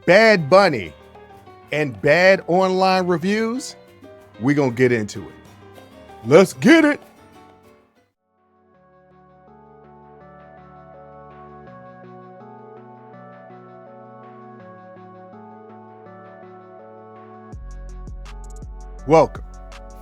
Bad Bunny and bad online reviews, we're going to get into it. Let's get it. Welcome.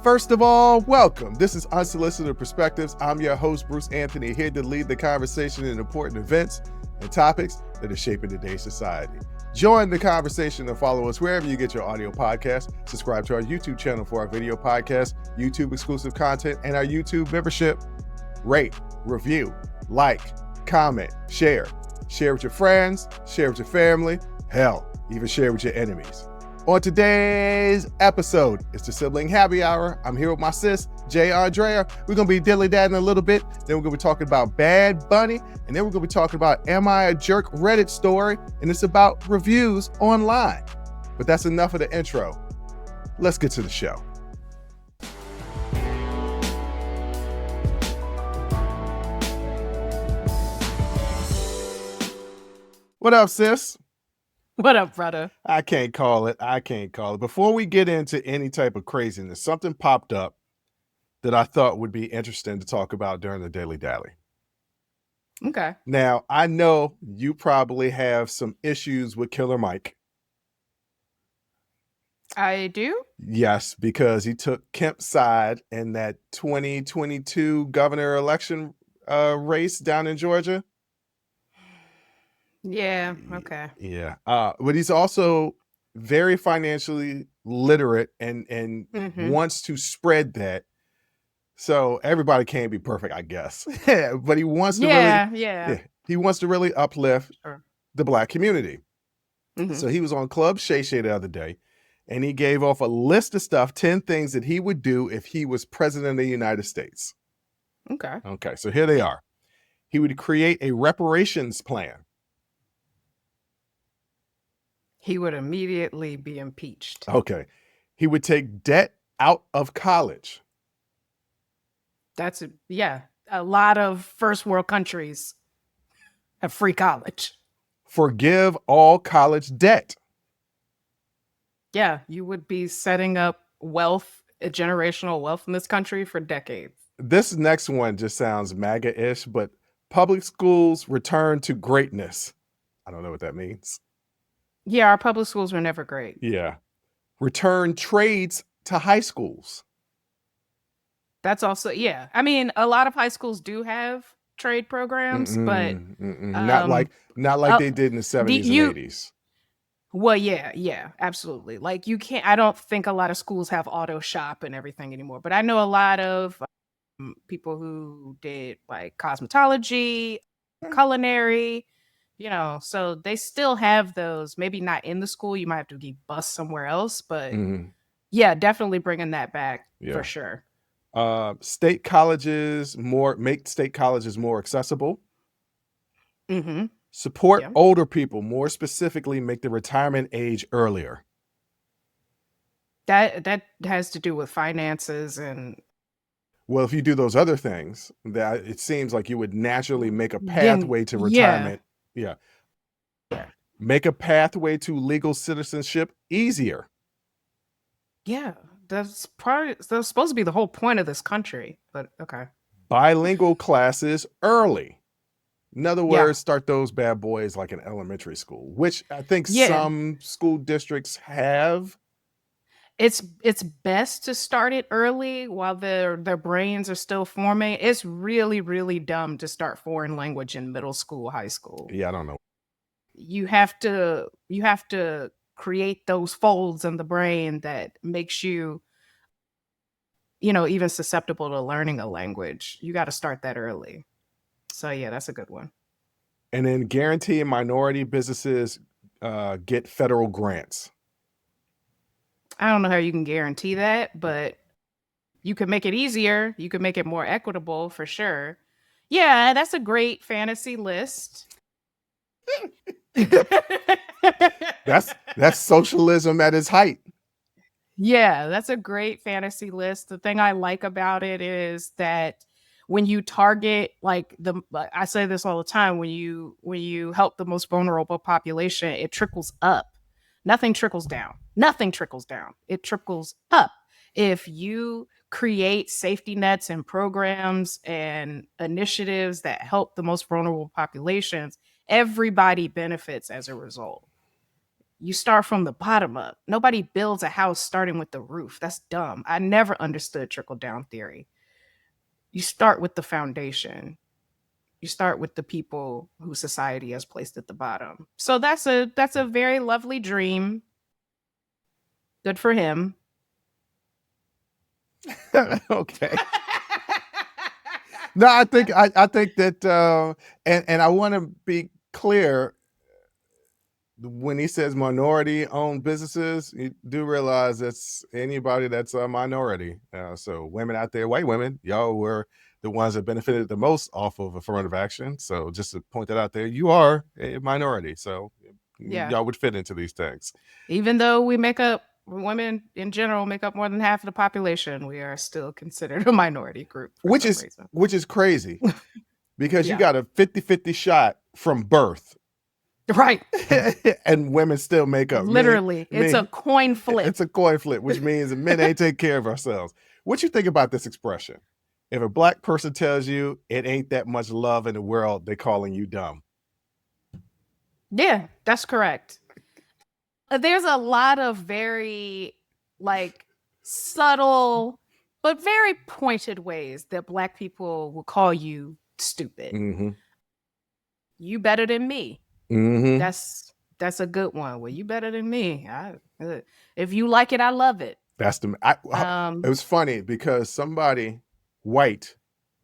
First of all, welcome. This is Unsolicited Perspectives. I'm your host, Bruce Anthony, here to lead the conversation in important events and topics that are shaping today's society. Join the conversation and follow us wherever you get your audio podcast. Subscribe to our YouTube channel for our video podcast, YouTube exclusive content, and our YouTube membership. Rate, review, like, comment, share. Share with your friends, share with your family, hell, even share with your enemies. On today's episode, it's the Sibling Happy Hour. I'm here with my sis, Aundrea. We're going to be dilly-dadding a little bit. Then we're going to be talking about Bad Bunny. And then we're going to be talking about Am I a Jerk Reddit story. And it's about reviews online. But that's enough of the intro. Let's get to the show. What up, sis? What up, brother? I can't call it. Before we get into any type of craziness, something popped up that I thought would be interesting to talk about during the Daily Dally. Okay. Now, I know you probably have some issues with Killer Mike. I do? Yes, because he took Kemp's side in that 2022 governor election race down in Georgia. Yeah, okay. Yeah. But he's also very financially literate and wants to spread that. So everybody can't be perfect, I guess. But he wants to he wants to really uplift the Black community. So he was on Club Shay Shay the other day, and he gave off a list of stuff, 10 things that he would do if he was president of the United States. Okay, so here they are. He would create a reparations plan. He would immediately be impeached. Okay. He would take debt out of college. That's a lot of first world countries have free college. Forgive all college debt. Yeah, you would be setting up wealth, generational wealth in this country for decades. This next one just sounds MAGA-ish, but public schools return to greatness. I don't know what that means. Yeah, our public schools were never great. Yeah. Return trades to high schools. That's also, yeah. I mean, a lot of high schools do have trade programs, but not like they did in the 70s and 80s. Well, yeah, absolutely. Like I don't think a lot of schools have auto shop and everything anymore, but I know a lot of people who did like cosmetology, culinary, so they still have those, maybe not in the school. You might have to be bused somewhere else, but yeah, definitely bringing that back for sure. Make state colleges more accessible. Support older people, more specifically, make the retirement age earlier. That has to do with finances and. Well, if you do those other things, that it seems like you would naturally make a pathway to retirement. Yeah. Make a pathway to legal citizenship easier. Yeah, that's supposed to be the whole point of this country, but okay. Bilingual classes early. In other words, start those bad boys like in elementary school, which I think some school districts have. It's best to start it early while their brains are still forming. It's really, really dumb to start foreign language in middle school, high school. Yeah, I don't know. You have to create those folds in the brain that makes you, even susceptible to learning a language. You got to start that early. So yeah, that's a good one. And then guarantee minority businesses get federal grants. I don't know how you can guarantee that, but you could make it easier. You could make it more equitable for sure. Yeah, that's a great fantasy list. That's socialism at its height. Yeah, that's a great fantasy list. The thing I like about it is that when you target I say this all the time, when you help the most vulnerable population, it trickles up. Nothing trickles down. Nothing trickles down. It trickles up. If you create safety nets and programs and initiatives that help the most vulnerable populations, everybody benefits as a result. You start from the bottom up. Nobody builds a house starting with the roof. That's dumb. I never understood trickle down theory. You start with the foundation. You start with the people who society has placed at the bottom. So that's a very lovely dream. Good for him. Okay. No, I think that and I want to be clear, when he says minority owned businesses, you do realize that's anybody that's a minority. So women out there, white women, y'all were the ones that benefited the most off of affirmative action. So just to point that out there, you are a minority. So Yeah. y'all would fit into these things. Even though women in general make up more than half of the population, we are still considered a minority group. Which is crazy because Yeah. you got a 50-50 shot from birth. Right. And women still make up. Literally. It's a coin flip. It's a coin flip, which means men ain't take care of ourselves. What you think about this expression? If a black person tells you it ain't that much love in the world, they calling you dumb. Yeah, that's correct. There's a lot of very subtle but very pointed ways that black people will call you stupid. Mm-hmm. You better than me. Mm-hmm. That's a good one. Well, you better than me. If you like it, I love it. It was funny because somebody white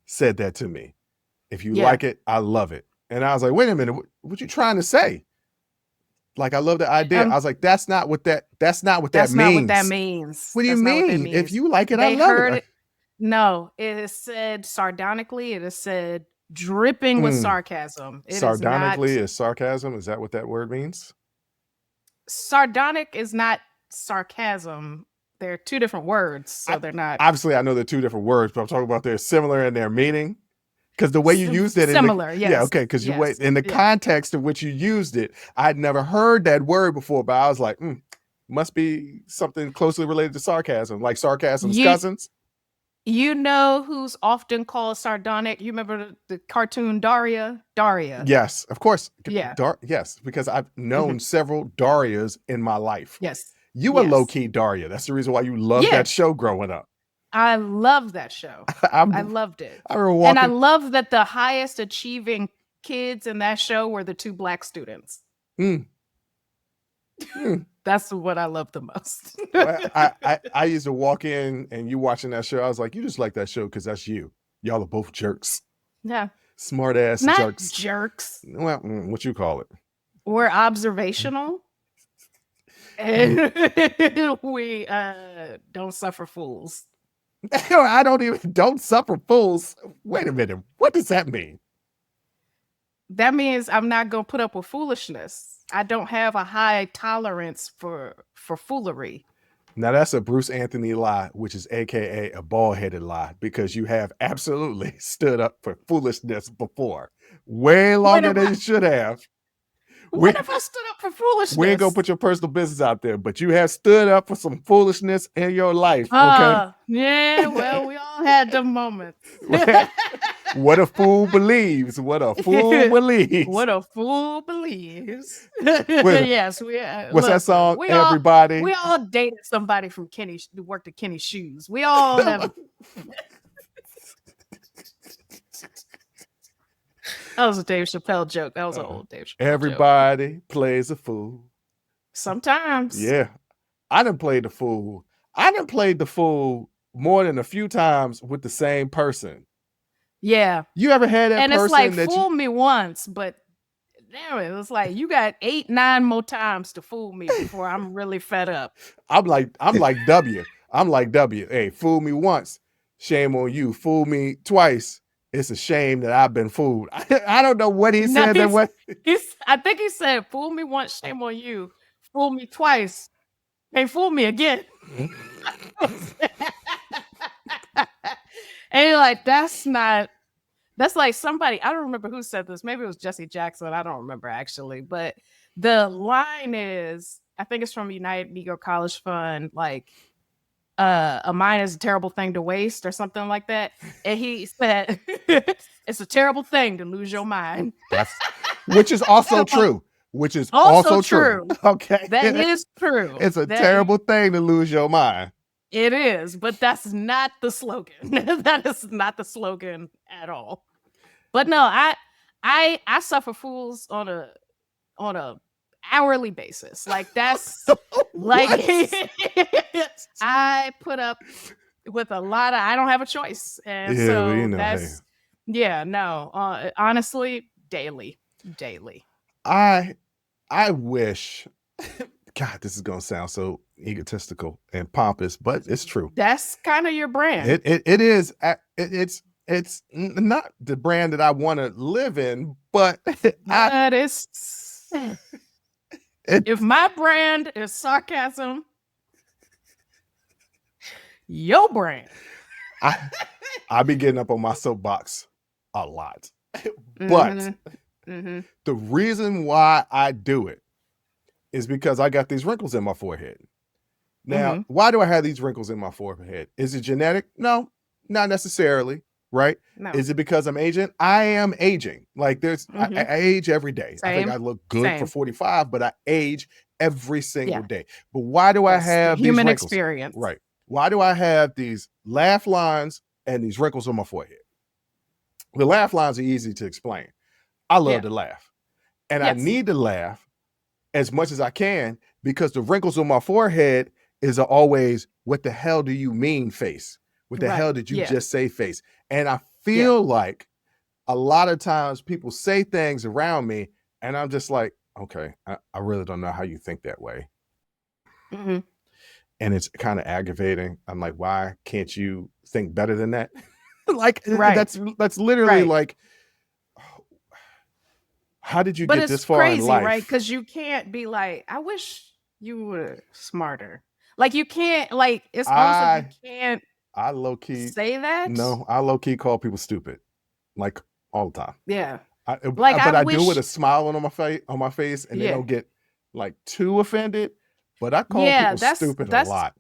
said that to me. If you like it, I love it. And I was like, wait a minute, what you trying to say? Like, I love the idea. I was like, that's not what that means. That's not what that means. What do you mean? If you like it, I love it. No, it is said sardonically. It is said dripping with sarcasm. Sardonically is sarcasm. Is that what that word means? Sardonic is not sarcasm. They're two different words, so they're not. Obviously, I know they're two different words, but I'm talking about they're similar in their meaning. Because the way you used it, similar, yes. Yeah, okay. Because in the context of which you used it, I'd never heard that word before, but I was like, must be something closely related to sarcasm, like sarcasm's cousins. You know who's often called sardonic? You remember the cartoon Daria? Yes, of course. Yeah. Yes, because I've known several Darias in my life. Yes. You were low-key Daria. That's the reason why you loved that show growing up. I love that show. I loved it. And I love that the highest achieving kids in that show were the two black students. That's what I love the most. I used to walk in and you watching that show. I was like, you just like that show because that's you. Y'all are both jerks. Yeah. Smart ass jerks. Jerks. Well, what you call it? We're observational. And we don't suffer fools. Don't suffer fools. Wait a minute. What does that mean? That means I'm not going to put up with foolishness. I don't have a high tolerance for foolery. Now that's a Bruce Anthony lie, which is AKA a bald-headed lie, because you have absolutely stood up for foolishness before. Way longer than you should have. When have I stood up for foolishness? We ain't gonna put your personal business out there, but you have stood up for some foolishness in your life. Okay. Yeah, well, we all had them moments. What a fool believes. What a fool believes. What a fool believes. Yes, what's that song? Everybody. We all dated somebody from who worked at Kenny's Shoes. We all have. That was a Dave Chappelle joke. That was an old Dave Chappelle Everybody joke. Plays a fool. Sometimes. Yeah. I done played the fool. I done played the fool more than a few times with the same person. Yeah. You ever had that person? And it's like, fool me once, but damn it was like, you got 8-9 more times to fool me before I'm really fed up. I'm like W. I'm like W. Hey, fool me once. Shame on you. Fool me twice. It's a shame that I've been fooled. I don't know what he said. I think he said, fool me once, shame on you. Fool me twice. Hey, fool me again. And you're like, that's like somebody, I don't remember who said this. Maybe it was Jesse Jackson. I don't remember actually. But the line is, I think it's from United Negro College Fund, like a mind is a terrible thing to waste or something like that. And he said it's a terrible thing to lose your mind. Which is also true. Which is Also also true. true. Okay. That is true. It's a That- terrible thing to lose your mind. It is, but that's not the slogan. That is not the slogan at all. But no, I suffer fools on a hourly basis. Like that's like I put up with a lot of, I don't have a choice. And Yeah, so well, you know, that's honestly, daily. I wish God, this is gonna sound so egotistical and pompous, but it's true. That's kind of your brand. It is. It's not the brand that I want to live in, but if my brand is sarcasm, your brand. I be getting up on my soapbox a lot, but the reason why I do it is because I got these wrinkles in my forehead. Now, why do I have these wrinkles in my forehead? Is it genetic? No, not necessarily. Right? No. Is it because I'm aging? I am aging. Like I age every day. Same. I think I look good for 45, but I age every single day. But why do That's I have these human wrinkles? experience? Right. Why do I have these laugh lines and these wrinkles on my forehead? The laugh lines are easy to explain. I love to laugh. And I need to laugh as much as I can because the wrinkles on my forehead is always, what the hell do you mean face? What the hell did you just say face? And I feel like a lot of times people say things around me and I'm just like, okay, I really don't know how you think that way. And it's kind of aggravating. I'm like, why can't you think better than that? Like, that's literally like, how did you get this far in life? Right? Because you can't be like, I wish you were smarter. Like you can't, like, it's almost like you can't. I low key say that. No, I low key call people stupid, like all the time. Yeah, but I do it with a smile on my face, and they don't get like too offended. But I call people stupid a lot.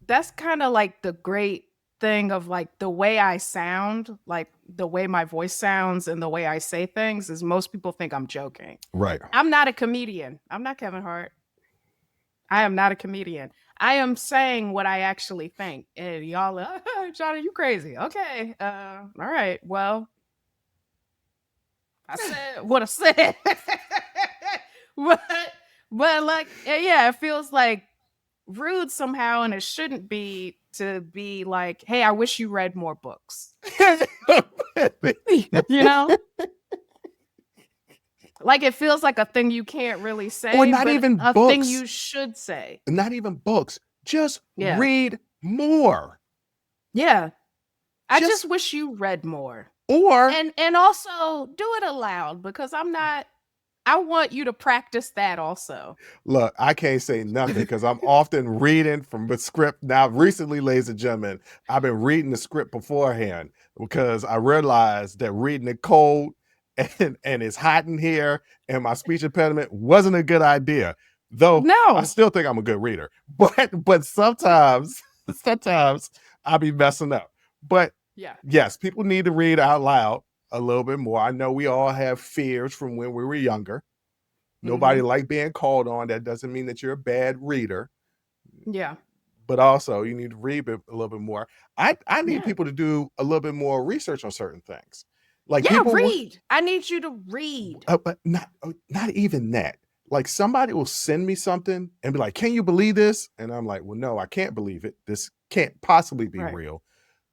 That's kind of like the great thing of like the way I sound, like the way my voice sounds, and the way I say things is most people think I'm joking. Right. I'm not a comedian. I'm not Kevin Hart. I am not a comedian. I am saying what I actually think. And y'all are, Johnny, you crazy. Okay. All right. Well, I said what I said. but like, it feels like rude somehow, and it shouldn't be to be like, hey, I wish you read more books. You know? Like it feels like a thing you can't really say, or not even a books. thing you should say. Not even books. Just read more. Yeah, I just wish you read more. Or and also do it aloud because I want you to practice that also. Look, I can't say nothing because I'm often reading from the script. Now, recently, ladies and gentlemen, I've been reading the script beforehand because I realized that reading it cold and it's hot in here and my speech impediment wasn't a good idea. Though I still think I'm a good reader. But sometimes I'll be messing up. But yes, people need to read out loud a little bit more. I know we all have fears from when we were younger. Nobody liked being called on. That doesn't mean that you're a bad reader. Yeah. But also you need to read a little bit more. I need people to do a little bit more research on certain things. Like read. I need you to read. But not even that. Like somebody will send me something and be like, can you believe this? And I'm like, well, no, I can't believe it. This can't possibly be real.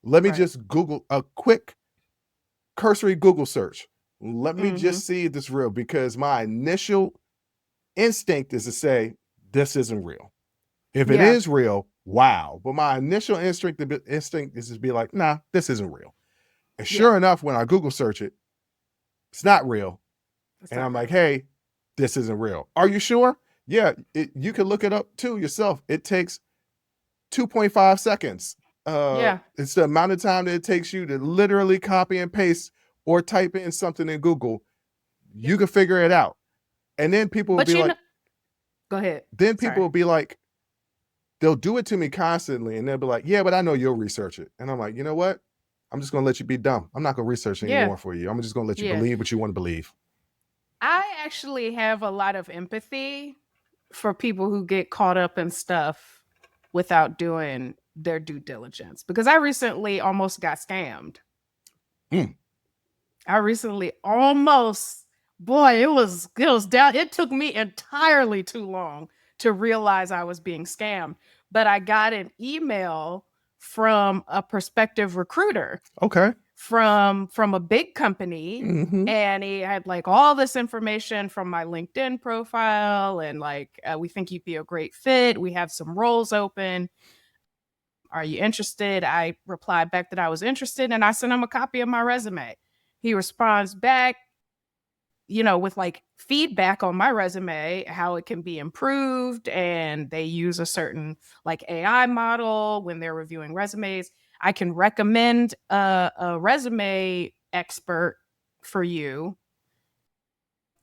Let me just Google a quick cursory Google search. Let me just see if this is real, because my initial instinct is to say, this isn't real. If it is real, wow. But my initial instinct is to be like, nah, this isn't real. And sure enough, when I Google search it, it's not real. And I'm like, hey, this isn't real. Are you sure? Yeah, you can look it up too yourself. It takes 2.5 seconds. It's the amount of time that it takes you to literally copy and paste or type in something in Google. You can figure it out. And then people will be like, Go ahead. Then people Sorry. will be like, they'll do it to me constantly, and they'll be like, yeah, but I know you'll research it. And I'm like, you know what? I'm just gonna let you be dumb. I'm not gonna research Yeah. anymore for you. I'm just gonna let you Yeah. believe what you want to believe. I actually have a lot of empathy for people who get caught up in stuff without doing their due diligence, because I recently almost got scammed. Mm. I recently almost, boy, it was down. It took me entirely too long to realize I was being scammed, but I got an email from a prospective recruiter Okay. from a big company, and he had like all this information from my LinkedIn profile, and like, we think you'd be a great fit. We have some roles open. Are you interested? I replied back that I was interested, and I sent him a copy of my resume. He responds back, with like feedback on my resume, how it can be improved, and they use a certain like AI model when they're reviewing resumes. I can recommend a resume expert for you.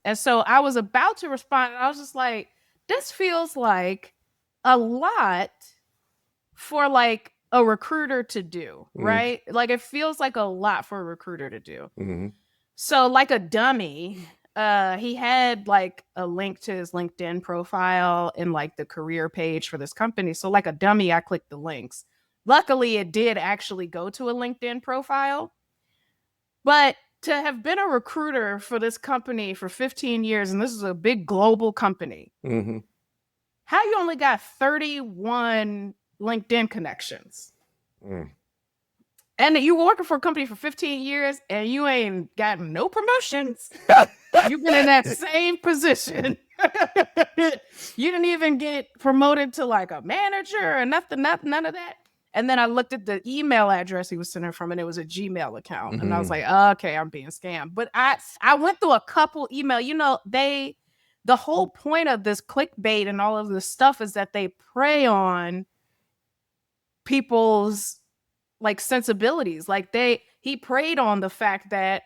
And so I was about to respond, and I was just like, this feels like a lot for like a recruiter to do, right? Like it feels like a lot for a recruiter to do. So like a dummy, he had like a link to his LinkedIn profile in like the career page for this company. So like a dummy, I clicked the links. Luckily, it did actually go to a LinkedIn profile. But to have been a recruiter for this company for 15 years, and this is a big global company, how you only got 31 LinkedIn connections? And you were working for a company for 15 years and you ain't gotten no promotions. You've been in that same position. You didn't even get promoted to like a manager or nothing, none of that. And then I looked at the email address he was sending from, and it was a Gmail account. And I was like, okay, I'm being scammed. But I went through a couple email, the whole point of this clickbait and all of this stuff is that they prey on people's like sensibilities. Like he preyed on the fact that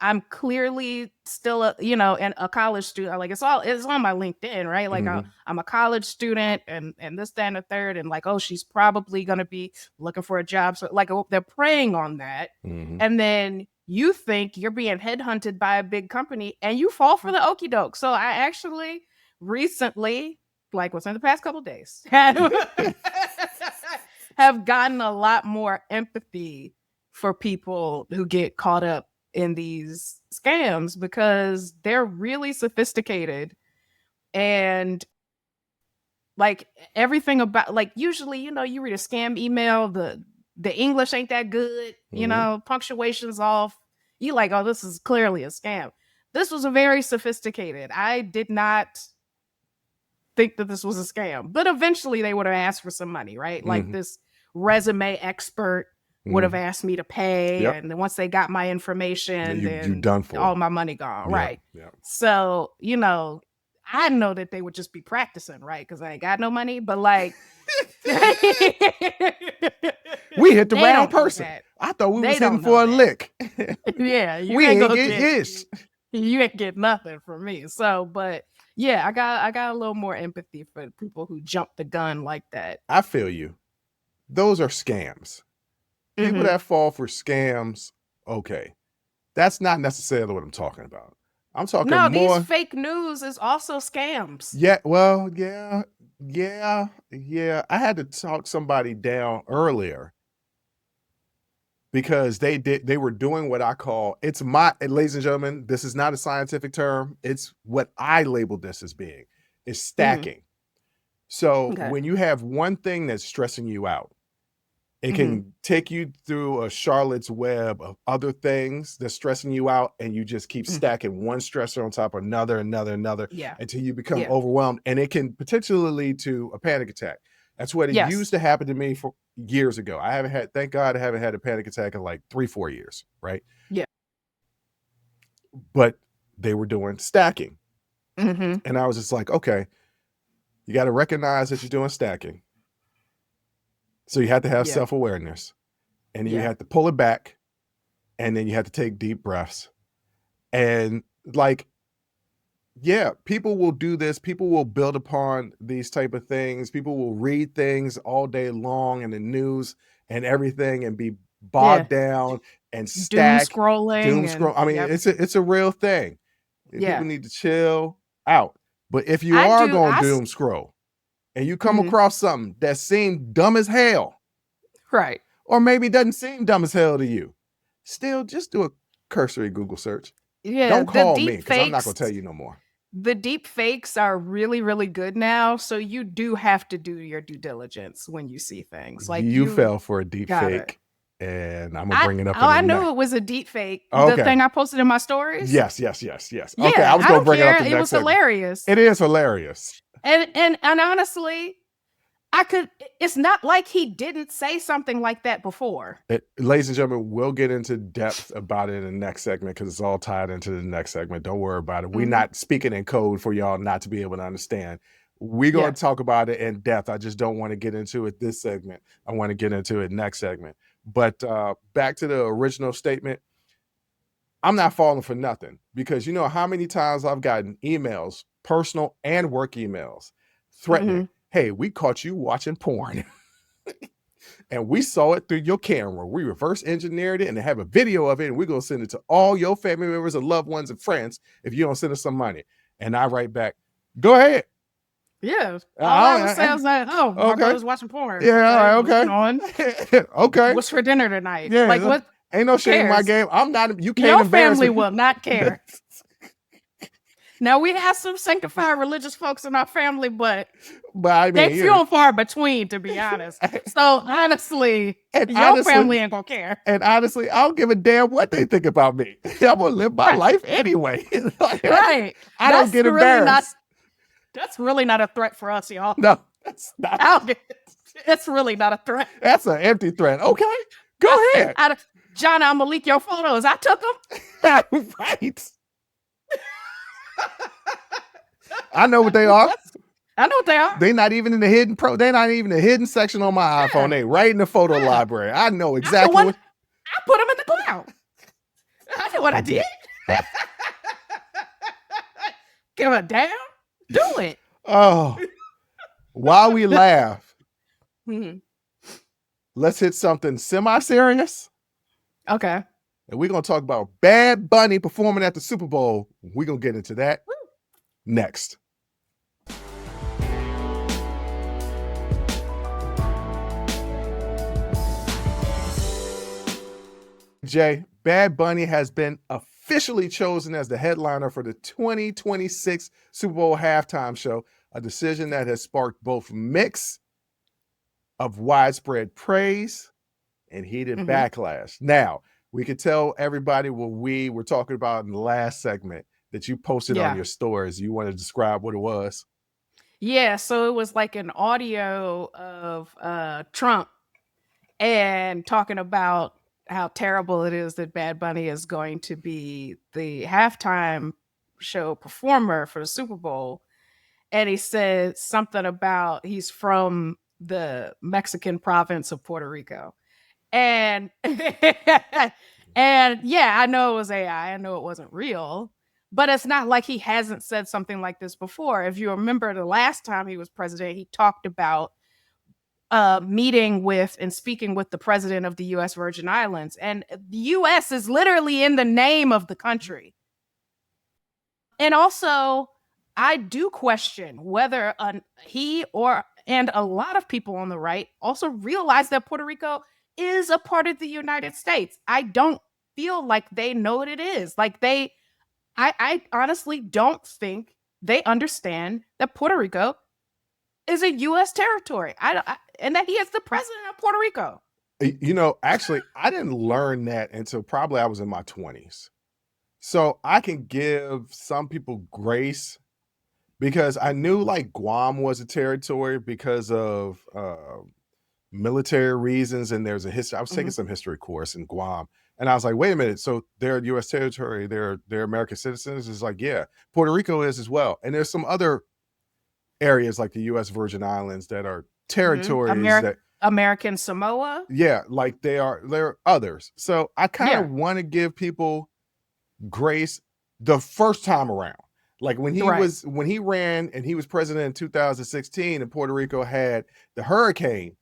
I'm clearly still a college student. Like it's on my LinkedIn, right? Like I'm a college student and this, that, and the third, and like, oh, she's probably gonna be looking for a job. So like they're preying on that. And then you think you're being headhunted by a big company and you fall for the okie doke. So I actually recently, like within the past couple of days, have gotten a lot more empathy for people who get caught up in these scams, because they're really sophisticated, and like everything about, like, usually, you read a scam email, the English ain't that good, punctuation's off. You like, oh, this is clearly a scam. This was a very sophisticated. I did not think that this was a scam, but eventually they would have asked for some money, right? Like this resume expert would have asked me to pay, and then once they got my information, then you done for. all my money gone, right? So I know that they would just be practicing, right? Because I ain't got no money, but like we hit the wrong person. I thought we was hitting for a lick. Yeah, we ain't get this. You ain't get nothing from me. So, but yeah, I got a little more empathy for people who jump the gun like that. I feel you. Those are scams. People that fall for scams, okay. That's not necessarily what I'm talking about. I'm talking more. These fake news is also scams. Yeah, well, yeah. I had to talk somebody down earlier because they were doing what I call, ladies and gentlemen, this is not a scientific term. It's what I labeled this as being, is stacking. So when you have one thing that's stressing you out, it can take you through a Charlotte's web of other things that's stressing you out, and you just keep stacking one stressor on top of another, until you become overwhelmed, and it can potentially lead to a panic attack. That's what it used to happen to me for years ago. Thank God I haven't had a panic attack in like 3-4 years, right? Yeah. But they were doing stacking. And I was just like, okay, you got to recognize that you're doing stacking. So you have to have self-awareness, and you have to pull it back, and then you have to take deep breaths. And like, Yeah, people will do this. People will build upon these type of things. People will read things all day long in the news and everything and be Yeah. bogged down and Doom stack, doom scrolling scroll. and I mean, yep. it's a real thing. People Yeah. need to chill out. But if you I are do. going to doom scroll and you come Mhm. across something that seemed dumb as hell, Right. or maybe doesn't seem dumb as hell to you, still just do a cursory Google search. Yeah. Don't The call me deep because I'm not going fakes. to tell you no more. The deep fakes are really, really good now. So you do have to do your due diligence when you see things. Like You fell for a deep got fake, it. and I'm gonna bring it up in I the knew next. it was a deep fake. Okay. The thing I posted in my stories. Yes. Yeah, Okay, I was I gonna don't bring it up care. the It next was segment. hilarious. It is hilarious. And honestly, it's not like he didn't say something like that before. Ladies and gentlemen, we'll get into depth about it in the next segment because it's all tied into the next segment. Don't worry about it. We're not speaking in code for y'all not to be able to understand. We're going to talk about it in depth. I just don't want to get into it this segment. I want to get into it next segment. But back to the original statement, I'm not falling for nothing because you know how many times I've gotten emails, personal and work emails, threatening, hey, we caught you watching porn. And we saw it through your camera. We reverse engineered it and have a video of it. And we're going to send it to all your family members and loved ones and friends if you don't send us some money. And I write back, go ahead. Yeah. All I would say was like, oh, my brother's watching porn. Yeah, okay. Okay. What's for dinner tonight? Yeah, like what? Ain't no shame in my game. I'm not, you can't Your embarrass family me. will not care. Now we have some sanctified religious folks in our family, but I mean, they few and far between, to be honest. So honestly, your family ain't gonna care. And honestly, I don't give a damn what they think about me. I'm gonna live my life anyway. Right. I don't get embarrassed. That's really not a threat for us, y'all. No, that's not. It's really not a threat. That's an empty threat. Okay, go ahead. John, I'm gonna leak your photos. I took them. Right. I know what they are. I know what they are. They're not even in the hidden they're not even in the hidden section on my iPhone. They right in the photo library. I know exactly what I put them in the cloud. I know what I did. Give a damn. Do it. Oh. While we laugh, let's hit something semi-serious. Okay. And we're going to talk about Bad Bunny performing at the Super Bowl. We're going to get into that next. Jay, Bad Bunny has been officially chosen as the headliner for the 2026 Super Bowl halftime show, a decision that has sparked both mix of widespread praise and heated backlash. Now, we could tell everybody what we were talking about in the last segment that you posted on your stories. You want to describe what it was? Yeah, so it was like an audio of Trump and talking about how terrible it is that Bad Bunny is going to be the halftime show performer for the Super Bowl. And he said something about he's from the Mexican province of Puerto Rico. And and yeah, I know it was AI. I know it wasn't real, but it's not like he hasn't said something like this before. If you remember the last time he was president, he talked about meeting with and speaking with the president of the U.S. Virgin Islands. And the U.S. is literally in the name of the country. And also, I do question whether he and a lot of people on the right also realize that Puerto Rico is a part of the United States. I don't feel like they know what it is. Like I honestly don't think they understand that Puerto Rico is a U.S. territory. And that he is the president of Puerto Rico. You know, actually, I didn't learn that until probably I was in my 20s. So I can give some people grace because I knew like Guam was a territory because of military reasons. And there's a history. I was taking some history course in Guam. And I was like, wait a minute. So they're U.S. territory. They're American citizens. It's like, yeah, Puerto Rico is as well. And there's some other areas like the U.S. Virgin Islands that are territories American Samoa. Yeah, like there are others. So I kind of want to give people grace the first time around. Like when Right. he ran and he was president in 2016, and Puerto Rico had the hurricane,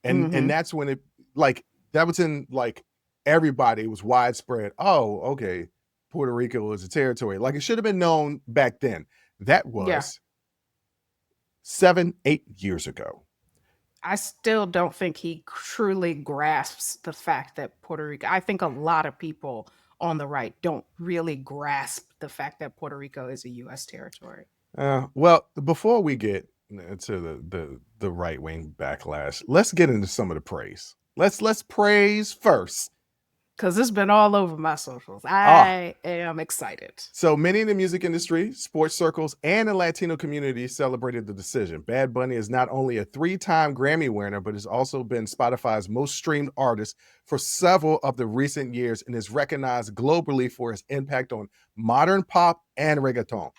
and that's when it, like, that was in, like, everybody, was widespread. Oh, okay, Puerto Rico is a territory. Like, it should have been known back then. That Yeah. was 7-8 years ago. I still don't think he truly grasps the fact that Puerto Rico, I think a lot of people on the right don't really grasp the fact that Puerto Rico is a US territory. Well, before we get into the right wing backlash, let's get into some of the praise. Let's praise first. Because it's been all over my socials. Ah, I am excited. so many in the music industry, sports circles, and the Latino community celebrated the decision. Bad Bunny is not only a 3-time Grammy winner, but has also been Spotify's most streamed artist for several of the recent years and is recognized globally for his impact on modern pop and reggaeton.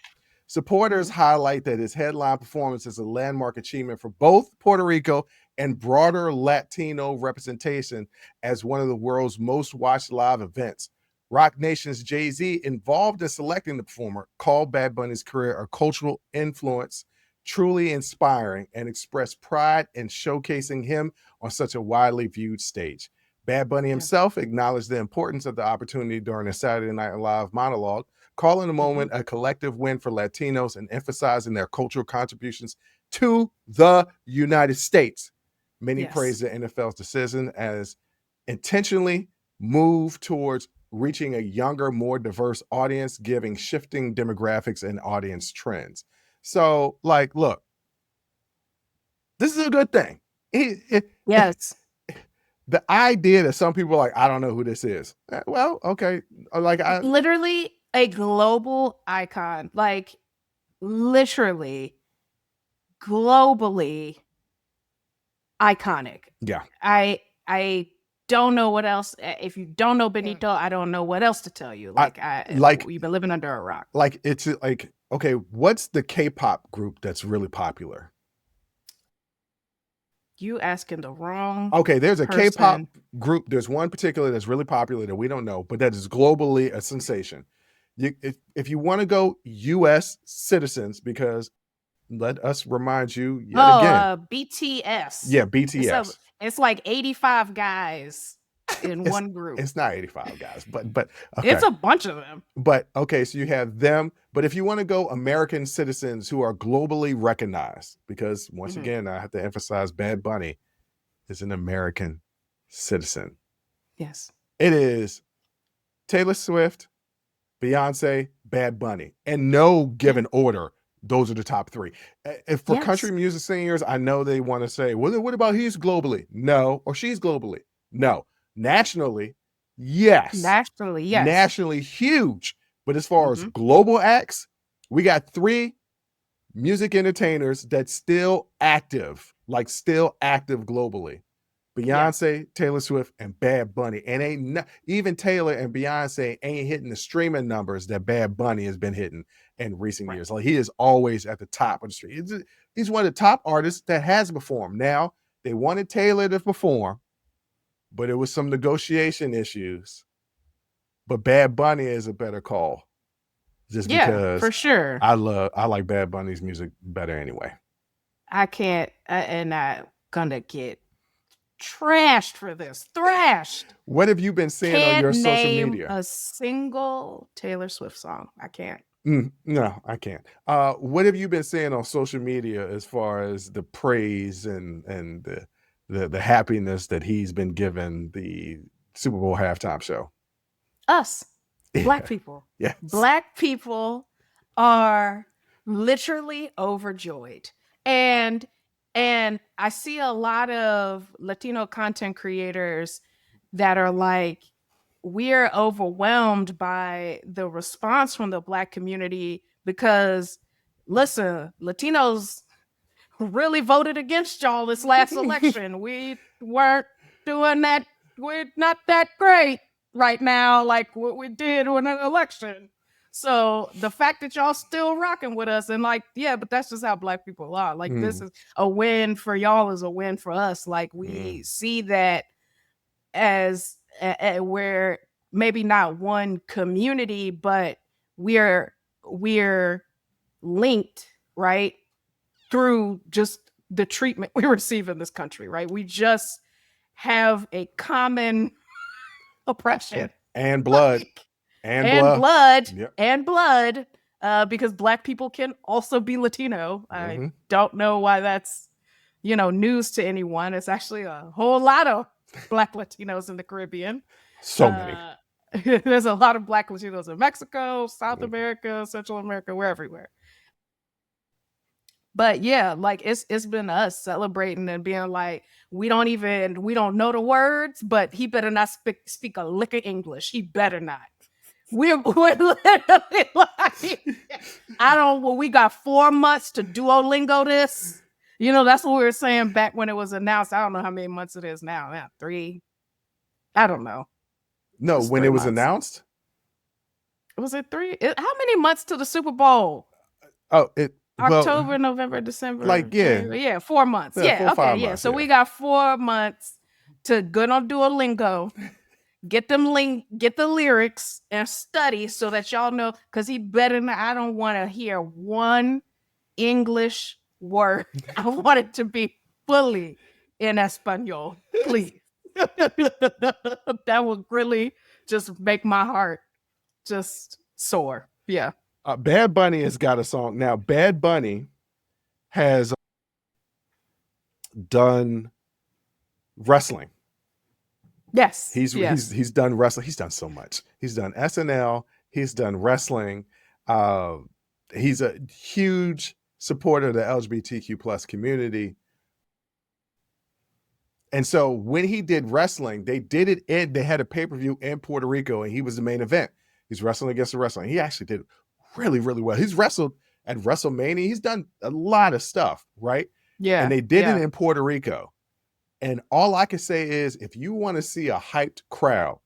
Supporters highlight that his headline performance is a landmark achievement for both Puerto Rico and broader Latino representation as one of the world's most watched live events. Rock Nation's Jay-Z, involved in selecting the performer, called Bad Bunny's career a cultural influence truly inspiring and expressed pride in showcasing him on such a widely viewed stage. Bad Bunny himself acknowledged the importance of the opportunity during a Saturday Night Live monologue, calling the moment a collective win for Latinos and emphasizing their cultural contributions to the United States. Many praised the NFL's decision as intentionally moved towards reaching a younger, more diverse audience, giving shifting demographics and audience trends. So, like, look, this is a good thing. Yes. The idea that some people are like, I don't know who this is. Well, okay. Like, literally a global icon. Like, literally, globally iconic. Yeah. I don't know what else. If you don't know Benito, I don't know what else to tell you. Like, you've been living under a rock. Like, it's like, okay, what's the K-pop group that's really popular? You asking the wrong. Okay, there's a person. K-pop group. There's one particular that's really popular that we don't know, but that is globally a sensation. If you want to go U.S. citizens, because let us remind you yet again. BTS. Yeah, BTS. It's like 85 guys in one group. It's not 85 guys, but okay. It's a bunch of them. But okay, so you have them. But if you want to go American citizens who are globally recognized, because once again, I have to emphasize Bad Bunny is an American citizen. Yes. It is Taylor Swift, Beyonce, Bad Bunny, and no given order. Those are the top 3. If for country music singers, I know they want to say, well, what about he's globally? No. Or she's globally? No. Nationally, yes. Nationally, yes. Nationally huge. But as far as global acts, we got 3 music entertainers that's still active globally. Beyonce, Taylor Swift, and Bad Bunny. And even Taylor and Beyonce ain't hitting the streaming numbers that Bad Bunny has been hitting in recent years. Like, he is always at the top of the street. He's one of the top artists that has performed. Now, they wanted Taylor to perform, but it was some negotiation issues. But Bad Bunny is a better call. Just because for sure. I like Bad Bunny's music better anyway. I can't, and I'm gonna get trashed for this. Thrashed. What have you been seeing on your social media? A single Taylor Swift song. I can't. No, I can't. What have you been seeing on social media as far as the praise and the happiness that he's been given the Super Bowl halftime show? Us, Black people. Yes. Black people are literally overjoyed. And I see a lot of Latino content creators that are like, we're overwhelmed by the response from the Black community because, listen, Latinos really voted against y'all this last election. We weren't doing that. We're not that great right now like what we did in an election. So the fact that y'all still rocking with us and like, yeah, but that's just how Black people are. Like, this is a win for y'all, is a win for us. Like, we see that as we're maybe not one community, but we're linked, right, through just the treatment we receive in this country, right? We just have a common oppression. And blood. Like, And and blood. blood. Yep. And blood. Because Black people can also be Latino. Mm-hmm. I don't know why that's, news to anyone. It's actually a whole lot of Black Latinos in the Caribbean. So many. There's a lot of Black Latinos in Mexico, South America, Central America, we're everywhere. But yeah, like it's been us celebrating and being like, we don't know the words, but he better not speak a lick of English. He better not. We're literally like, we got 4 months to Duolingo this. That's what we were saying back when it was announced. I don't know how many months it is now. Yeah, 3. I don't know. No, when it was announced? Was it 3? How many months to the Super Bowl? October, November, December. January. Yeah, 4 months. Yeah, okay, yeah. So we got 4 months to go on Duolingo, get the lyrics and study so that y'all know, because he better not, I don't want to hear one English word. I want it to be fully in Espanol, please. That would really just make my heart just soar. Yeah. Bad Bunny has got a song. Now, Bad Bunny has done wrestling. Yes. He's done wrestling. He's done so much. He's done SNL. He's done wrestling. He's a huge supporter of the LGBTQ plus community. And so when he did wrestling, they had a pay-per-view in Puerto Rico, and he was the main event. He's wrestling against the wrestling. He actually did really, really well. He's wrestled at WrestleMania. He's done a lot of stuff, right? Yeah. And they did it in Puerto Rico. And all I can say is, if you want to see a hyped crowd,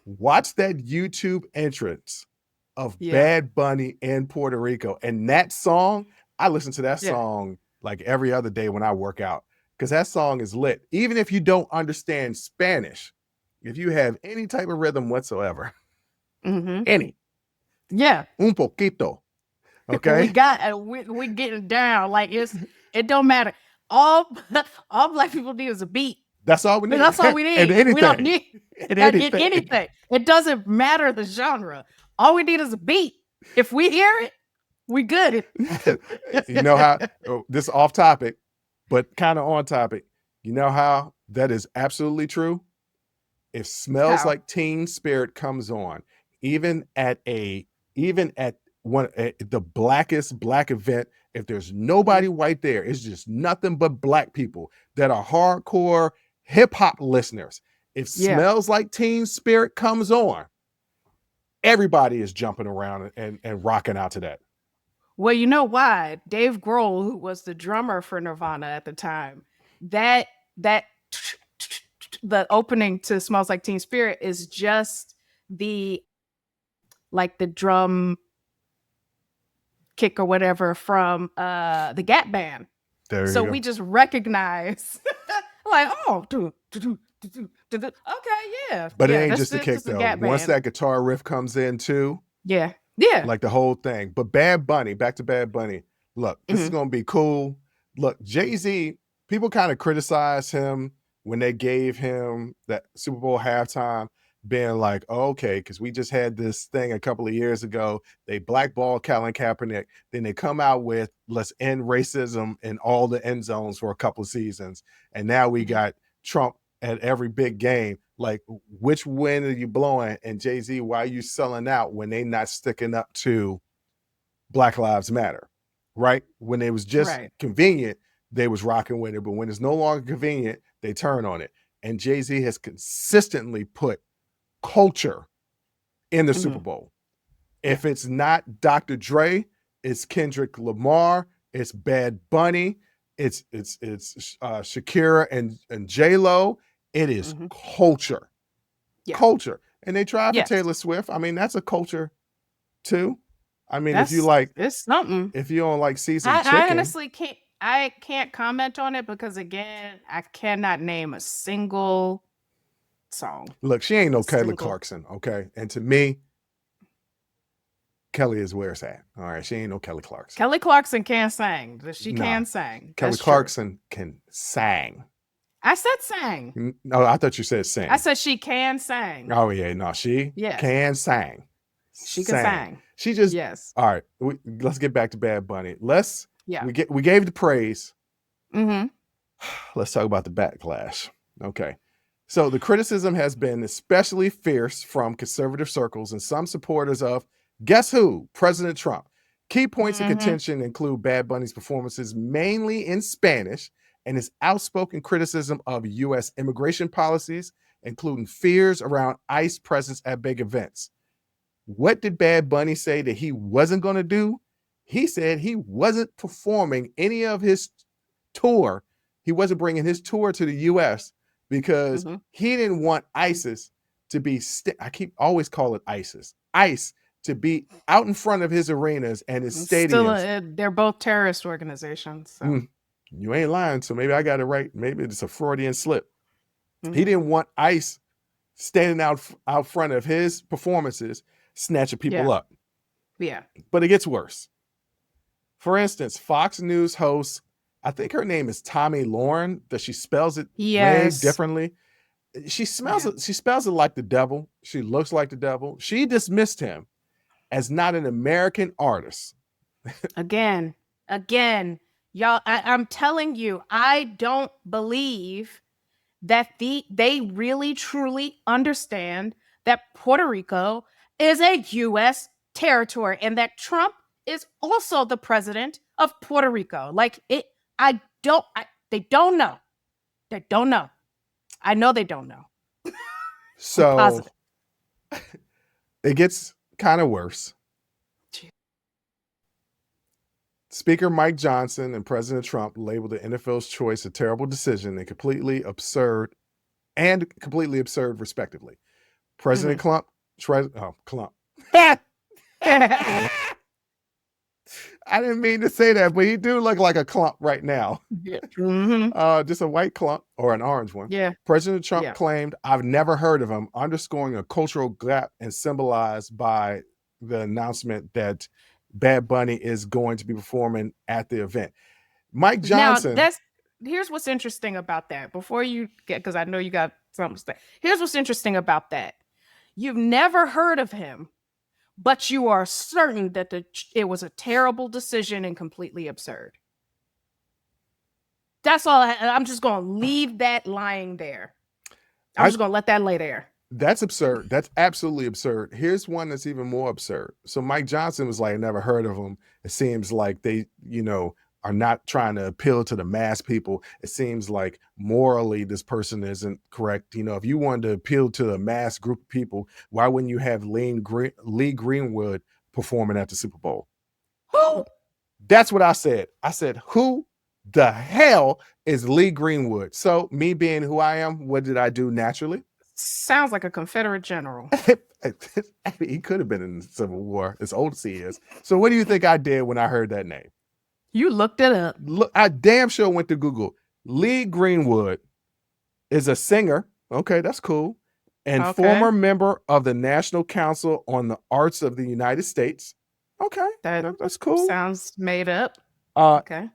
watch that YouTube entrance of Bad Bunny in Puerto Rico. And that song, I listen to that song like every other day when I work out, because that song is lit. Even if you don't understand Spanish, if you have any type of rhythm whatsoever, any. Yeah. Un poquito. Okay. we getting down. Like it don't matter. All Black people need is a beat. That's all we need. That's all we need. And anything. We don't need anything. anything. It doesn't matter the genre. All we need is a beat. If we hear it, we good. You know how, this is off topic, but kind of on topic. You know how that is absolutely true? If Smells Like Teen Spirit comes on, even at the blackest Black event, if there's nobody white there, it's just nothing but Black people that are hardcore hip hop listeners. If Smells Like Teen Spirit comes on, everybody is jumping around and rocking out to that. Well, you know why? Dave Grohl, who was the drummer for Nirvana at the time, that the opening to Smells Like Teen Spirit is just the drum kick or whatever from the Gap Band. So we just recognize like, oh, okay, yeah. But it ain't just the kick though. Once that guitar riff comes in too. Yeah. Like the whole thing. But Bad Bunny, back to Bad Bunny. Look, this is gonna be cool. Look, Jay-Z, people kind of criticize him when they gave him that Super Bowl halftime, being like, oh, okay, because we just had this thing a couple of years ago. They blackballed Colin Kaepernick. Then they come out with, let's end racism in all the end zones for a couple of seasons. And now we got Trump at every big game. Like, which wind are you blowing? And Jay-Z, why are you selling out when they not sticking up to Black Lives Matter? Right? When it was just convenient, they was rocking with it. But when it's no longer convenient, they turn on it. And Jay-Z has consistently put culture in the Super Bowl. If it's not Dr. Dre, it's Kendrick Lamar, it's Bad Bunny, it's Shakira and J-Lo. It is culture. Culture. And they tried for Taylor Swift. I mean, that's a culture too. I mean, if you like, it's something. If you don't like seasoned chicken. I honestly can't comment on it because, again, I cannot name a single song. Look, she ain't no Kelly Clarkson, okay? And to me, Kelly is where it's at. All right, she ain't no Kelly Clarkson. Kelly Clarkson can't sing. She can sing. Kelly Clarkson can sing. I said sang. No, I thought you said sing. I said she can sing. Oh yeah, no, she can sing. She can sing. She just All right, let's get back to Bad Bunny. We gave the praise. Mm-hmm. Let's talk about the backlash. Okay. So the criticism has been especially fierce from conservative circles and some supporters of, guess who? President Trump. Key points of contention include Bad Bunny's performances mainly in Spanish and his outspoken criticism of U.S. immigration policies, including fears around ICE presence at big events. What did Bad Bunny say that he wasn't going to do? He said he wasn't performing any of his tour. He wasn't bringing his tour to the U.S. because he didn't want ISIS to be, always call it ISIS, ICE to be out in front of his arenas and his stadiums. They're both terrorist organizations. So. You ain't lying, so maybe I got it right. Maybe it's a Freudian slip. He didn't want ICE standing out front of his performances, snatching people up. Yeah. But it gets worse. For instance, Fox News host, I think her name is Tommy Lauren, that she spells it way differently. She spells it like the devil. She looks like the devil. She dismissed him as not an American artist. Again, y'all, I'm telling you, I don't believe that they really truly understand that Puerto Rico is a U.S. territory and that Trump is also the president of Puerto Rico. They don't know. They don't know. I know they don't know. So it gets kind of worse. Speaker Mike Johnson and President Trump labeled the NFL's choice a terrible decision and completely absurd, respectively. President Clump. I didn't mean to say that, but he do look like a clump right now. Just a white clump or an orange one. Yeah. President Trump claimed, "I've never heard of him," underscoring a cultural gap and symbolized by the announcement that Bad Bunny is going to be performing at the event. Mike Johnson. Now, here's what's interesting about that. Before you get, because I know you got something to say. Here's what's interesting about that. You've never heard of him, but you are certain that it was a terrible decision and completely absurd. That's all. I'm just going to leave that lying there. I'm just going to let that lay there. That's absurd. That's absolutely absurd. Here's one that's even more absurd. So Mike Johnson was like, never heard of him. It seems like they, are not trying to appeal to the mass people. It seems like morally this person isn't correct. If you wanted to appeal to a mass group of people, why wouldn't you have Lee Greenwood performing at the Super Bowl? Who? That's what I said. I said, who the hell is Lee Greenwood? So me being who I am, what did I do naturally? Sounds like a Confederate general. He could have been in the Civil War, as old as he is. So what do you think I did when I heard that name? You looked it up. Look, I damn sure went to Google. Lee Greenwood is a singer. Okay, that's cool. And former member of the National Council on the Arts of the United States. Okay, that's cool. Sounds made up. Okay.